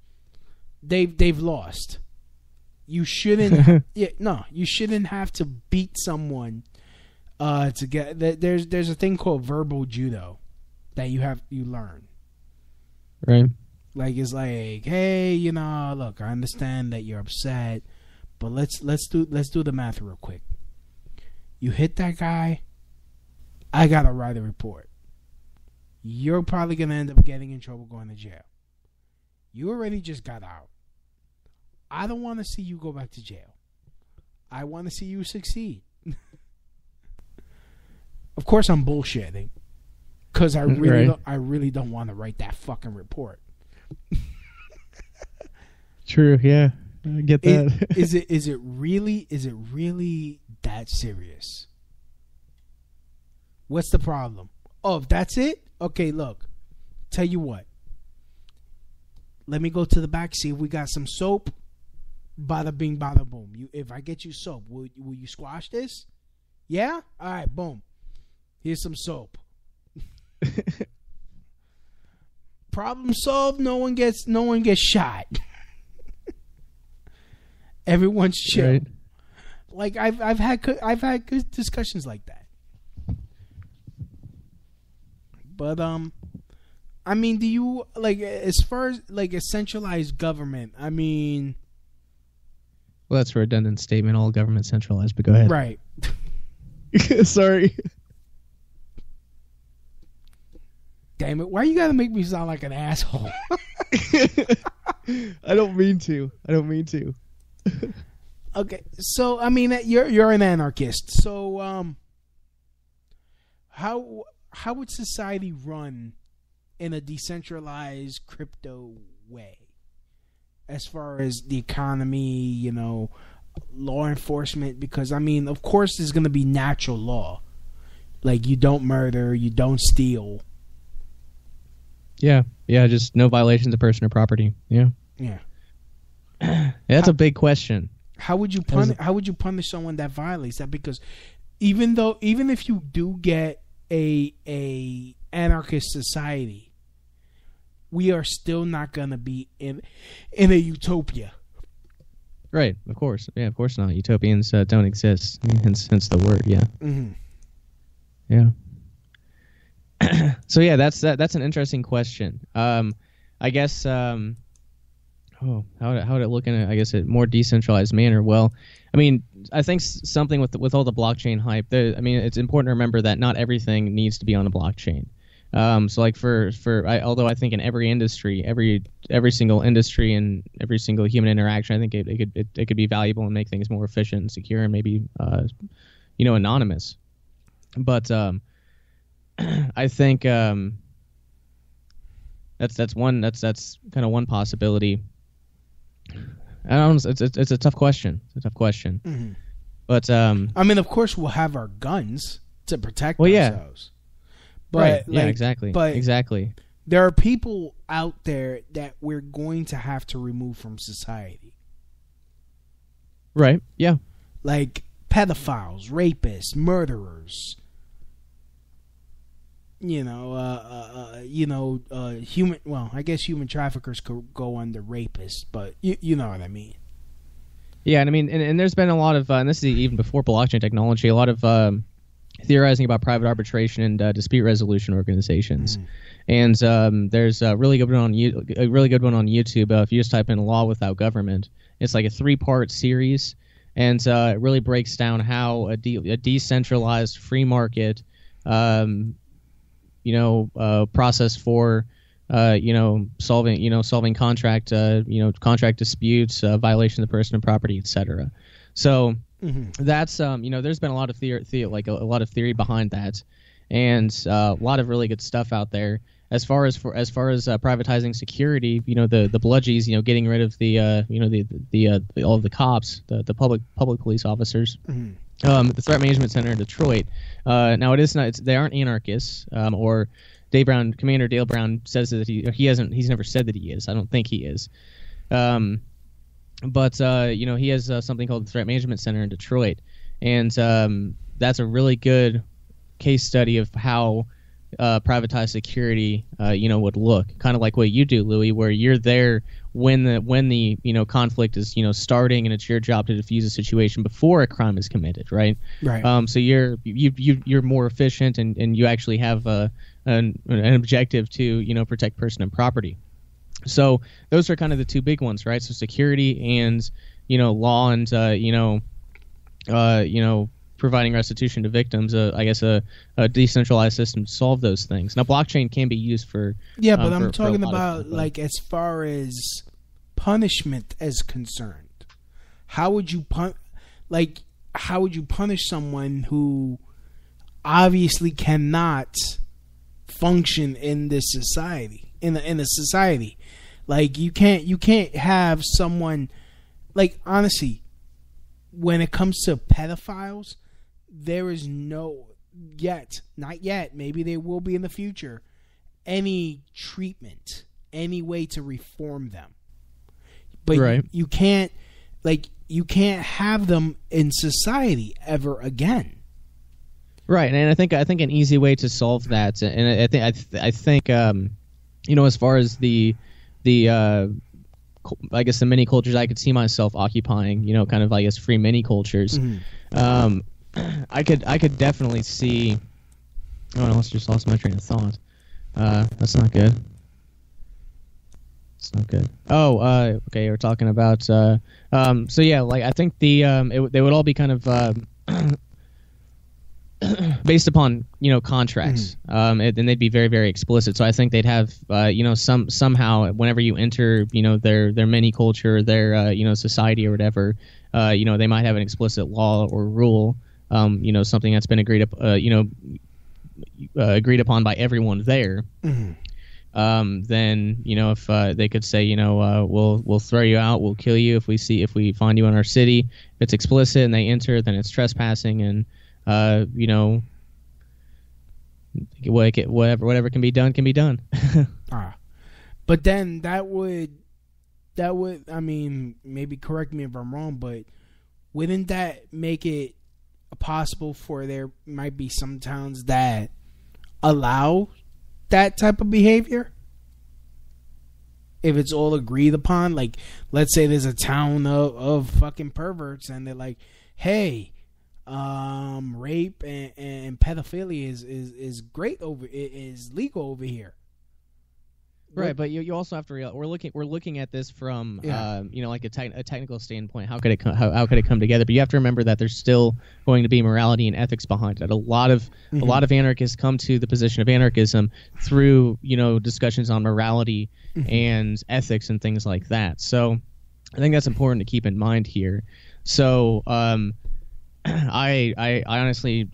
they've lost. You shouldn't. You shouldn't have to beat someone to get. There's a thing called verbal judo that you learn. Right. Like, it's like, hey, look, I understand that you're upset, but let's do the math real quick. You hit that guy, I gotta write a report. You're probably gonna end up getting in trouble, going to jail. You already just got out. I don't want to see you go back to jail. I want to see you succeed. Of course, I'm bullshitting, because I really don't want to write that fucking report. True. Yeah, I get that. Is it really that serious? What's the problem? Oh, that's it? Okay, look. Tell you what. Let me go to the back, see if we got some soap. Bada bing, bada boom. If I get you soap, will you squash this? Yeah? All right, boom. Here's some soap. Problem solved. No one gets shot. Everyone's chill. Right. Like, I've had good discussions like that. But I mean, do you, like, as far as like a centralized government? I mean, well, that's a redundant statement. All government centralized, but go ahead. Right. Sorry. Damn it! Why you gotta make me sound like an asshole? I don't mean to. Okay, so I mean, you're an anarchist. So how would society run in a decentralized crypto way, as far as the economy, law enforcement? Because I mean, of course, there's going to be natural law, like you don't murder, you don't steal. Yeah, just no violations of person or property. Yeah. That's a big question. How would you punish someone that violates that? Because even if you do get a anarchist society, we are still not gonna be in a utopia. Right, of course. Yeah, of course not. Utopians don't exist. Hence the word. Yeah. Mm-hmm. Yeah. So yeah, that's an interesting question. I guess. How would it look in a more decentralized manner? Well, I mean, I think something with all the blockchain hype. It's important to remember that not everything needs to be on a blockchain. So like although I think in every industry, every single industry and every single human interaction, I think it could be valuable and make things more efficient and secure and maybe anonymous. But I think that's kind of one possibility. I don't know. It's a tough question. Mm-hmm. But I mean, of course, we'll have our guns to protect ourselves. But, right. Yeah, exactly. But exactly. There are people out there that we're going to have to remove from society. Right. Yeah. Like pedophiles, rapists, murderers. Human. Well, I guess human traffickers could go under rapists, but you know what I mean. Yeah, and I mean, and there's been a lot of, and this is even before blockchain technology, a lot of theorizing about private arbitration and dispute resolution organizations. Mm. And there's a really good one on YouTube. If you just type in "law without government," it's like a 3-part series, and it really breaks down how a decentralized free market. Process for, solving contract disputes, violation of the person and property, etc. So that's, there's been a lot of theory behind that, and a lot of really good stuff out there. As far as privatizing security, the bludgies, getting rid of all of the cops, the public police officers. Mm-hmm. The Threat Management Center in Detroit. Now it is not. They aren't anarchists. Or Commander Dale Brown says that he's never said that he is. I don't think he is. But he has something called the Threat Management Center in Detroit, and that's a really good case study of how privatized security, would look. Kind of like what you do, Louis, where you're there when the conflict is starting, and it's your job to defuse a situation before a crime is committed, right? Right. So you're more efficient, and you actually have an objective to protect person and property. So those are kind of the two big ones, right? So security and law, and providing restitution to victims. I guess a decentralized system to solve those things. Now, blockchain can be used for but I'm for talking a lot about of like as far as punishment is concerned. How would you punish someone who obviously cannot function in this society, in a society? Like you can't have someone, like, honestly, when it comes to pedophiles, there is not yet, maybe there will be in the future, any treatment, any way to reform them. But right. you can't have them in society ever again. Right, and I think an easy way to solve that, and I think as far as the I guess the mini cultures I could see myself occupying, kind of, I guess, free mini cultures. Mm-hmm. I could definitely see. Oh no, I just lost my train of thought. That's not good. It's not good. Oh, okay. We're talking about. So yeah, like I think they would all be kind of based upon contracts, and they'd be very, very explicit. So I think they'd have somehow whenever you enter their mini culture, their society or whatever, they might have an explicit law or rule, something that's been agreed upon by everyone there. Mm-hmm. Then if they could say we'll throw you out, we'll kill you if we find you in our city. If it's explicit and they enter, then it's trespassing, and whatever can be done can be done. But then that would I mean, maybe correct me if I'm wrong, but wouldn't that make it possible for there might be some towns that allow that type of behavior? If it's all agreed upon, like let's say there's a town of fucking perverts and they're like, hey, rape and pedophilia is great is legal over here. Right, but you also have to realize we're looking at this from like a technical standpoint. How could it come together? But you have to remember that there's still going to be morality and ethics behind it. A lot of anarchists come to the position of anarchism through discussions on morality and ethics and things like that. So I think that's important to keep in mind here. So I honestly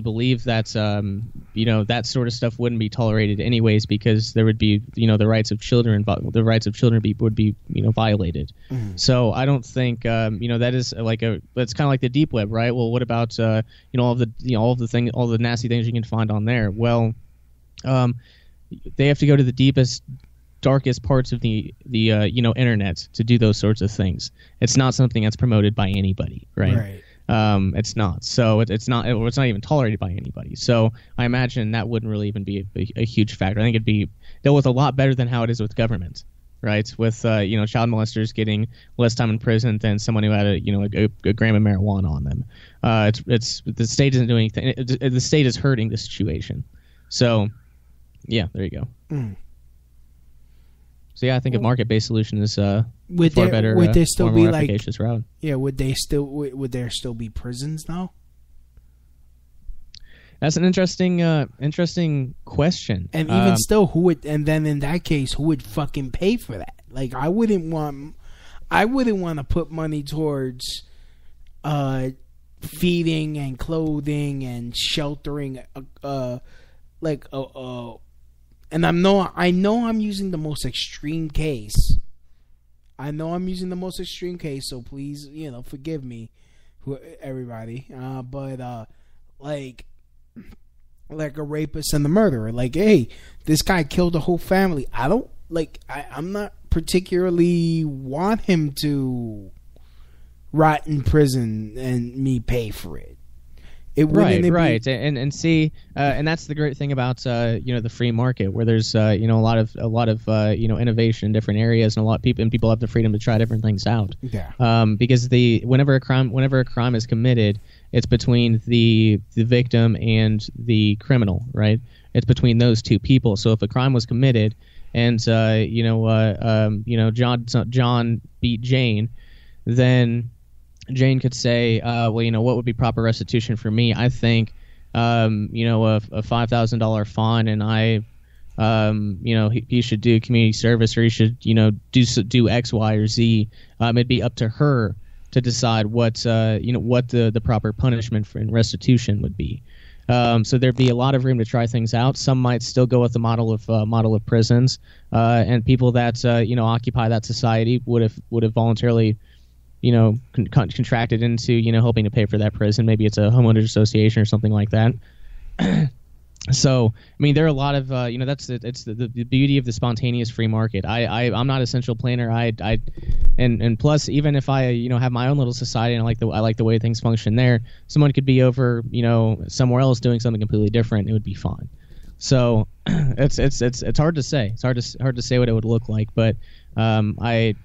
believe that that sort of stuff wouldn't be tolerated anyways, because there would be the rights of children would be violated. So I don't think that is that's kind of like the deep web, right? Well, what about all the nasty things you can find on there? Well, they have to go to the deepest, darkest parts of the internet to do those sorts of things. It's not something that's promoted by anybody, right? It's not. So it's not even tolerated by anybody. So I imagine that wouldn't really even be a huge factor. I think it'd be dealt with a lot better than how it is with government, right? With child molesters getting less time in prison than someone who had a gram of marijuana on them. It's the state isn't doing anything. The state is hurting the situation. So yeah, there you go. So yeah, I think a market-based solution is far better. Would there still be like route. Yeah, would there still be prisons now? That's an interesting question. And even still, who would? And then in that case, who would fucking pay for that? Like, I wouldn't want to put money towards feeding and clothing and sheltering and I know I'm using the most extreme case. So please, forgive me, everybody. But like a rapist and the murderer. Like, hey, this guy killed a whole family. I'm not particularly want him to rot in prison and me pay for it. It wouldn't right, and see, and that's the great thing about the free market, where there's a lot of innovation in different areas, and a lot of people have the freedom to try different things out. Yeah. Because whenever a crime is committed, it's between the victim and the criminal, right? It's between those two people. So if a crime was committed, and John beat Jane, then Jane could say, what would be proper restitution for me? I think, a $5,000 fine, and he should do community service, or he should, do X, Y, or Z. It'd be up to her to decide what the proper punishment for restitution would be. So there'd be a lot of room to try things out. Some might still go with the model of prisons, and people that occupy that society would have voluntarily contracted into helping to pay for that prison. Maybe it's a homeowners association or something like that. So I mean, there are a lot of it's the beauty of the spontaneous free market. I'm not a central planner. And plus, even if I have my own little society and I like the way things function there, someone could be over somewhere else doing something completely different. It would be fine. So it's hard to say. It's hard to say what it would look like. But I mean,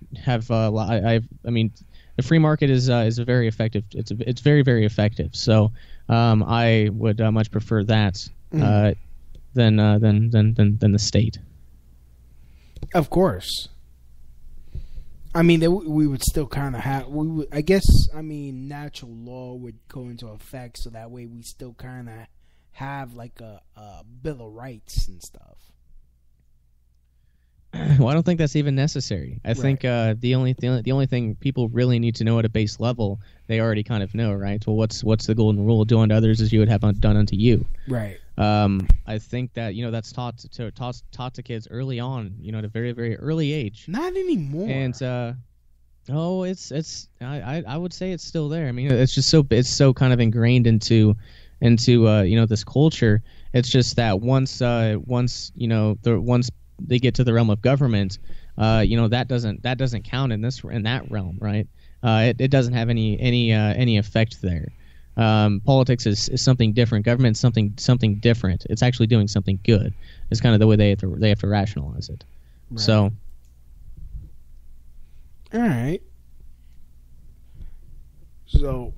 the free market is a very effective. It's very, very effective. So I would much prefer that than the state. Of course. I mean, we would still kind of have. I guess. I mean, natural law would go into effect, so that way we still kind of have like a Bill of Rights and stuff. Well, I don't think that's even necessary. I think the only thing people really need to know at a base level, they already kind of know, right? Well, what's the golden rule? Do unto others as you would have done unto you. Right. I think that that's taught to kids early on, at a very, very early age. Not anymore. And I would say it's still there. I mean, it's so kind of ingrained into this culture. It's just that once they get to the realm of government, that doesn't count in that realm, right? It doesn't have any effect there. Politics is something different. Government's something different. It's actually doing something good. It's kind of the way they have to rationalize it. Right. So, all right. So,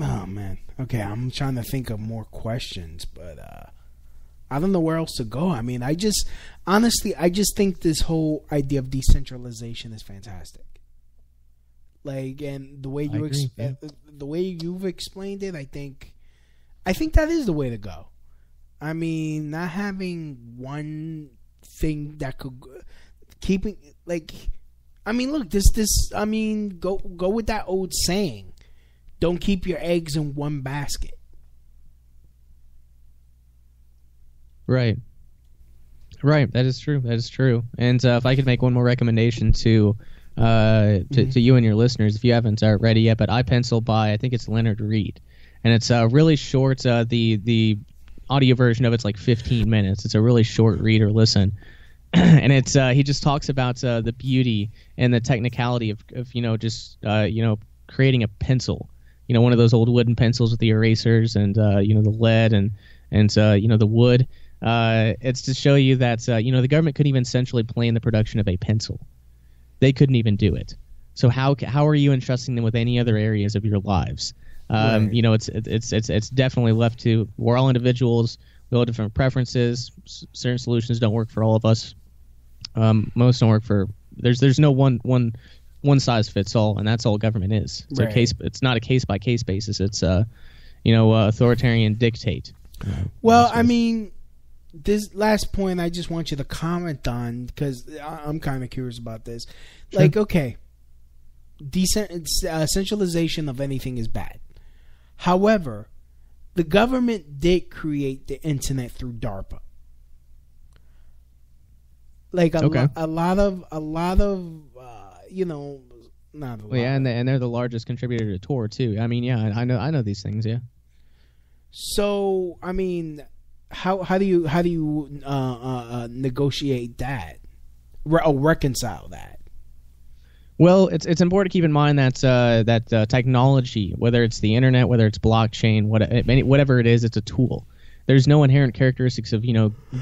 oh man. Okay, I'm trying to think of more questions, but I don't know where else to go. I mean, I just think this whole idea of decentralization is fantastic. Like, and the way the way you've explained it, I think that is the way to go. I mean, not having one thing that could keeping like. I mean, look, I mean, go with that old saying, "Don't keep your eggs in one basket." Right. That is true. And if I could make one more recommendation to you and your listeners, if you haven't read it yet, but iPencil by, I think it's Leonard Reed, and it's really short. The audio version of it's like 15 minutes. It's a really short read or listen, and it's he just talks about the beauty and the technicality of creating a pencil. One of those old wooden pencils with the erasers and the lead and the wood. It's to show you that the government couldn't even essentially plan the production of a pencil. They couldn't even do it. So how are you entrusting them with any other areas of your lives? Right. It's definitely left to, we're all individuals. We all have different preferences. Certain solutions don't work for all of us. Most don't work for. There's no one size fits all, and that's all government is. It's right. It's not a case by case basis. It's authoritarian dictate. Well, I mean, this last point I just want you to comment on, because I'm kind of curious about this. Sure. Like, okay, centralization of anything is bad. However, the government did create the internet through DARPA. Like a lot of not a lot. Well, yeah, and they're the largest contributor to Tor too. I mean, yeah, I know these things, yeah. So, I mean, how do you negotiate that or reconcile that? Well, it's important to keep in mind that technology, whether it's the internet, whether it's blockchain, whatever it is, it's a tool. There's no inherent characteristics of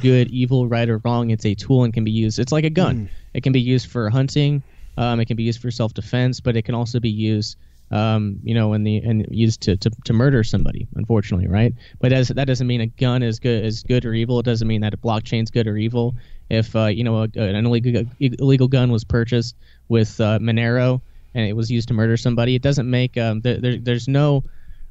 good, evil, right or wrong. It's a tool and can be used. It's like a gun. It can be used for hunting. It can be used for self-defense, but it can also be used, used to murder somebody. Unfortunately, right? But that doesn't mean a gun is good or evil. It doesn't mean that a blockchain's good or evil. If an illegal gun was purchased with Monero and it was used to murder somebody, it doesn't make there's no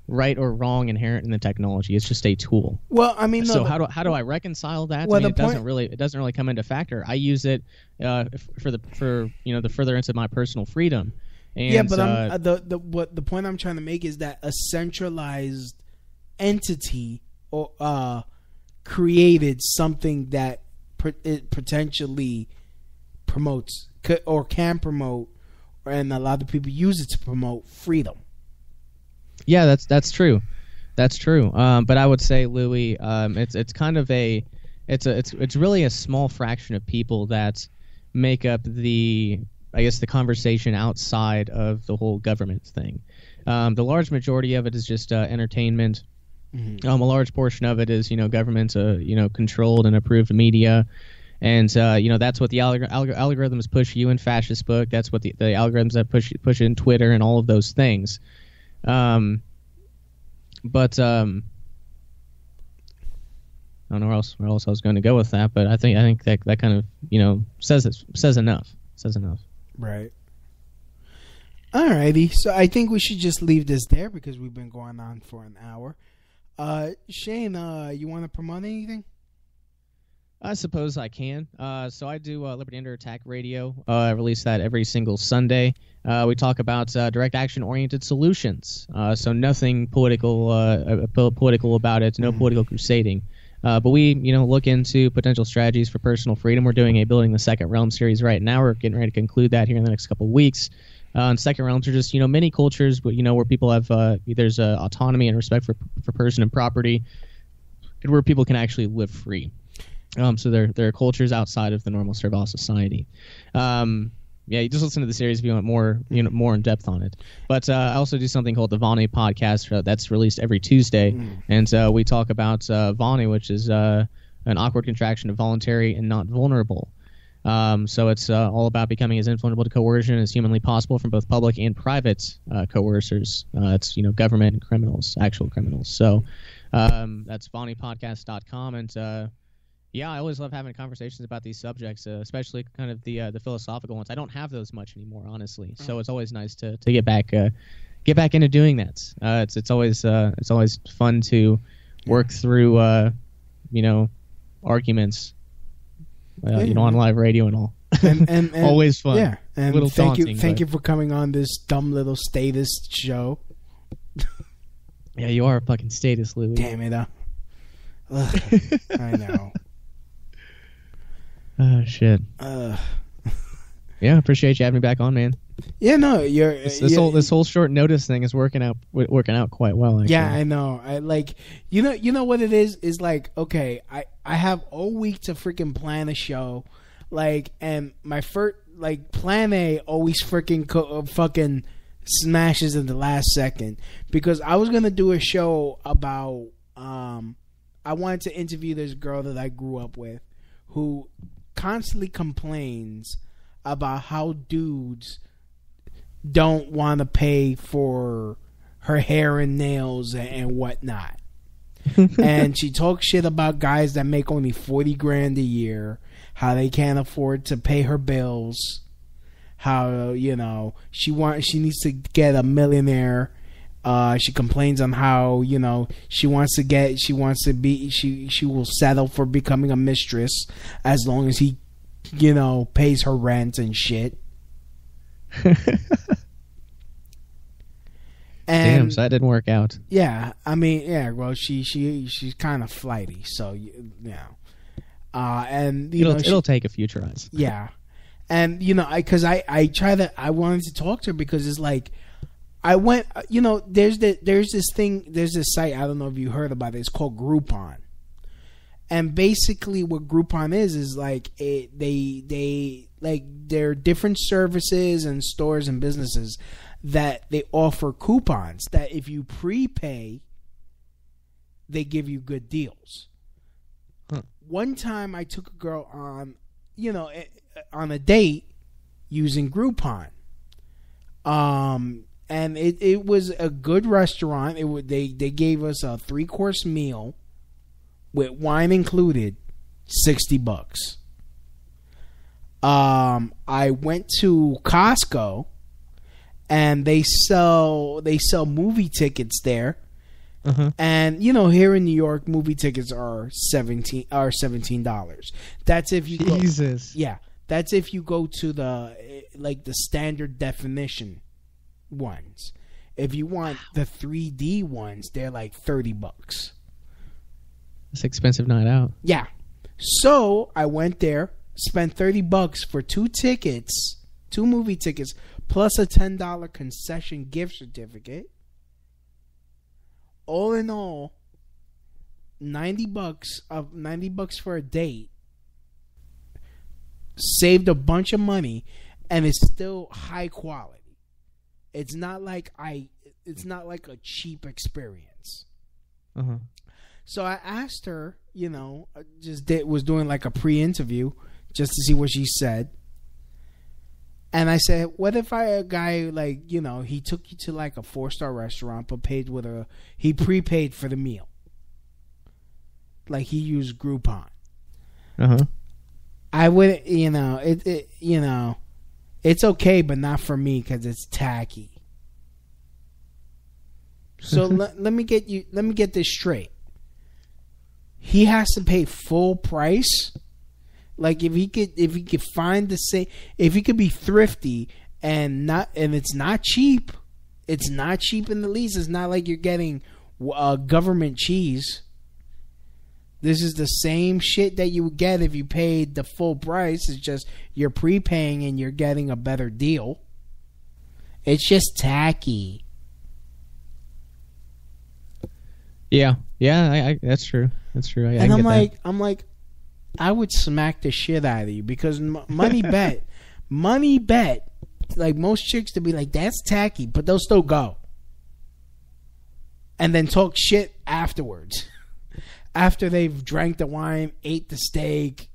right or wrong inherent in the technology. It's just a tool. Well, I mean, so how do I reconcile that? Well, it doesn't really come into factor. I use it for the furtherance of my personal freedom. And, yeah, but the point I'm trying to make is that a centralized entity created something that it potentially promotes or can promote, and a lot of people use it to promote freedom. Yeah, that's true. That's true. But I would say, Louis, it's kind of it's really a small fraction of people that make up the conversation outside of the whole government thing. The large majority of it is just entertainment. Mm-hmm. A large portion of it is government controlled and approved media. And that's what the algorithms push you in fascist book. That's what the algorithms that push in Twitter and all of those things. But I don't know where else I was going to go with that. But I think that kind of says enough. Says enough. Right. Alrighty. So I think we should just leave this there because we've been going on for an hour. Shane, you want to promote anything? I suppose I can. So I do Liberty Under Attack Radio. I release that every single Sunday. We talk about direct action-oriented solutions. So nothing political about it. No political crusading. But we, look into potential strategies for personal freedom. We're doing a Building the Second Realm series right now. We're getting ready to conclude that here in the next couple of weeks. And Second Realms are just, many cultures, but where people have there's autonomy and respect for person and property, and where people can actually live free. So there are cultures outside of the normal servile society. You just listen to the series if you want more in depth on it. But I also do something called the Vani podcast that's released every Tuesday, and we talk about Vani, which is an awkward contraction of voluntary and not vulnerable. So it's all about becoming as invulnerable to coercion as humanly possible from both public and private coercers. It's government and criminals, actual criminals. So that's VaniPodcast.com, and I always love having conversations about these subjects, especially kind of the philosophical ones. I don't have those much anymore, honestly. So it's always nice to get back into doing that. It's always fun to work through arguments. On live radio and all. And always fun. Yeah, and little thank daunting, you for coming on this dumb little status show. Yeah, you are a fucking status, Louis. Damn it! I know. Oh shit. Yeah, appreciate you having me back on, man. Yeah, no, this whole short notice thing is working out quite well. Actually. Yeah, I know. I like you know what it is like. Okay, I have all week to freaking plan a show, and my first plan A always fucking smashes in the last second because I was gonna do a show about I wanted to interview this girl that I grew up with who constantly complains about how dudes don't want to pay for her hair and nails and whatnot. And she talks shit about guys that make only $40,000 a year, how they can't afford to pay her bills, how she needs to get a millionaire. She complains on how she will settle for becoming a mistress as long as he pays her rent and shit. Damn, so that didn't work out. Yeah, I mean, well, she's kind of flighty, so and it'll take a few tries. Yeah, and I wanted to talk to her because it's like I went, there's this site, I don't know if you heard about it. It's called Groupon, And basically, what Groupon is like they like there are different services and stores and businesses that they offer coupons that if you prepay, they give you good deals. One time, I took a girl on, on a date using Groupon. And it was a good restaurant. They gave us a 3-course meal with wine included, $60. I went to Costco, and they sell movie tickets there. And here in New York, movie tickets are $17. That's if you Jesus. That's if you go to the standard definition ones. If you want the 3D ones, they're like $30. It's expensive night out. Yeah. So I went there, spent $30 for 2 movie tickets, plus a $10 concession gift certificate. All in all, $90 for a date. Saved a bunch of money, and it's still high quality. It's not like a cheap experience. So I asked her, was doing like a pre-interview just to see what she said. And I said, what if a guy he took you to like a 4-star restaurant but he prepaid for the meal. Like he used Groupon. I would, it's okay, but not for me because it's tacky. So let me get this straight. He has to pay full price. Like if he could find the same, if he could be thrifty and it's not cheap. It's not cheap in the least. It's not like you're getting government cheese. This is the same shit that you would get if you paid the full price. It's just you're prepaying and you're getting a better deal. It's just tacky. Yeah, that's true. That's true. I'm like, I would smack the shit out of you because money bet, like most chicks to be like, that's tacky, but they'll still go. And then talk shit afterwards. After they've drank the wine, ate the steak,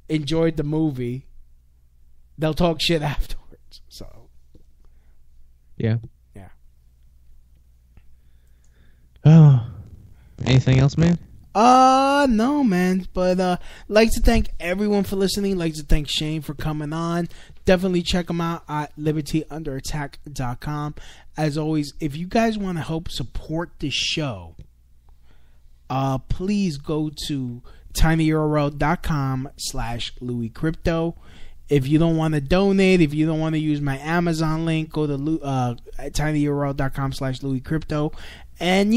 enjoyed the movie, they'll talk shit afterwards. So, yeah. Oh, anything else, man? No, man. But like to thank everyone for listening. Like to thank Shane for coming on. Definitely check him out at libertyunderattack.com. As always, if you guys want to help support this show, please go to tinyurl.com/Louis Crypto. If you don't want to donate, if you don't want to use my Amazon link, go to tinyurl.com/Louis Crypto, and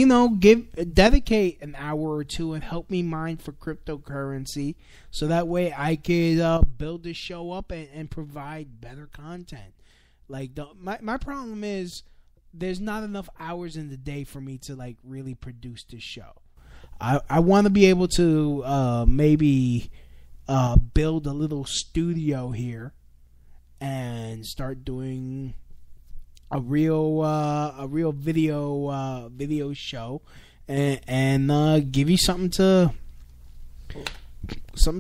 dedicate an hour or two and help me mine for cryptocurrency, so that way I could build this show up and provide better content. Like my problem is there's not enough hours in the day for me to like really produce this show. I want to be able to maybe build a little studio here and start doing a real video show and give you something to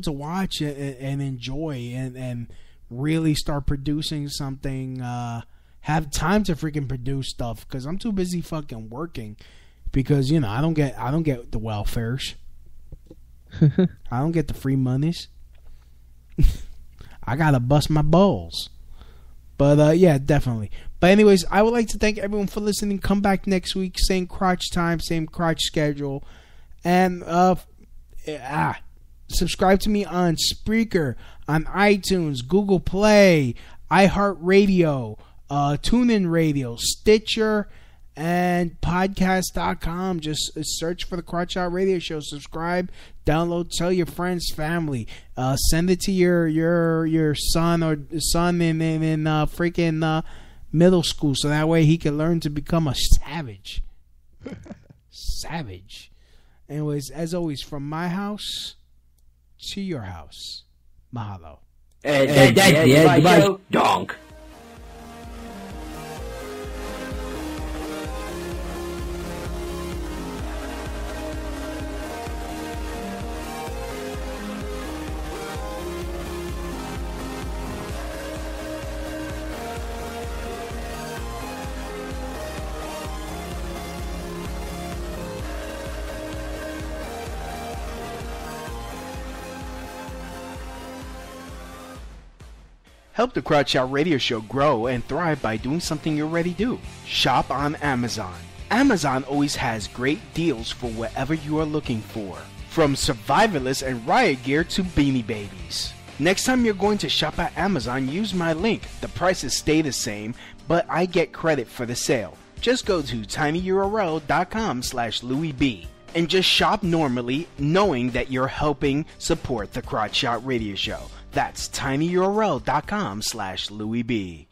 watch and enjoy and really start producing something. Have time to freaking produce stuff because I'm too busy fucking working. Because I don't get the welfares. I don't get the free monies. I gotta bust my balls. But yeah, definitely. But anyways, I would like to thank everyone for listening. Come back next week, same crotch time, same crotch schedule, and subscribe to me on Spreaker, on iTunes, Google Play, iHeartRadio, TuneIn Radio, Stitcher, and podcast.com. Just search for the Crotch Out Radio Show. Subscribe, download, tell your friends, family. Send it to your son or son in freaking middle school, so that way he can learn to become a savage. Savage. Anyways, as always, from my house to your house. Mahalo. Goodbye, donk. Help the Crotch Shot Radio Show grow and thrive by doing something you already do. Shop on Amazon. Amazon always has great deals for whatever you are looking for. From survivalists and riot gear to beanie babies. Next time you're going to shop at Amazon, use my link. The prices stay the same, but I get credit for the sale. Just go to tinyurl.com/LouisB and just shop normally, knowing that you're helping support the Crotch Shot Radio Show. That's tinyurl.com/LouisB.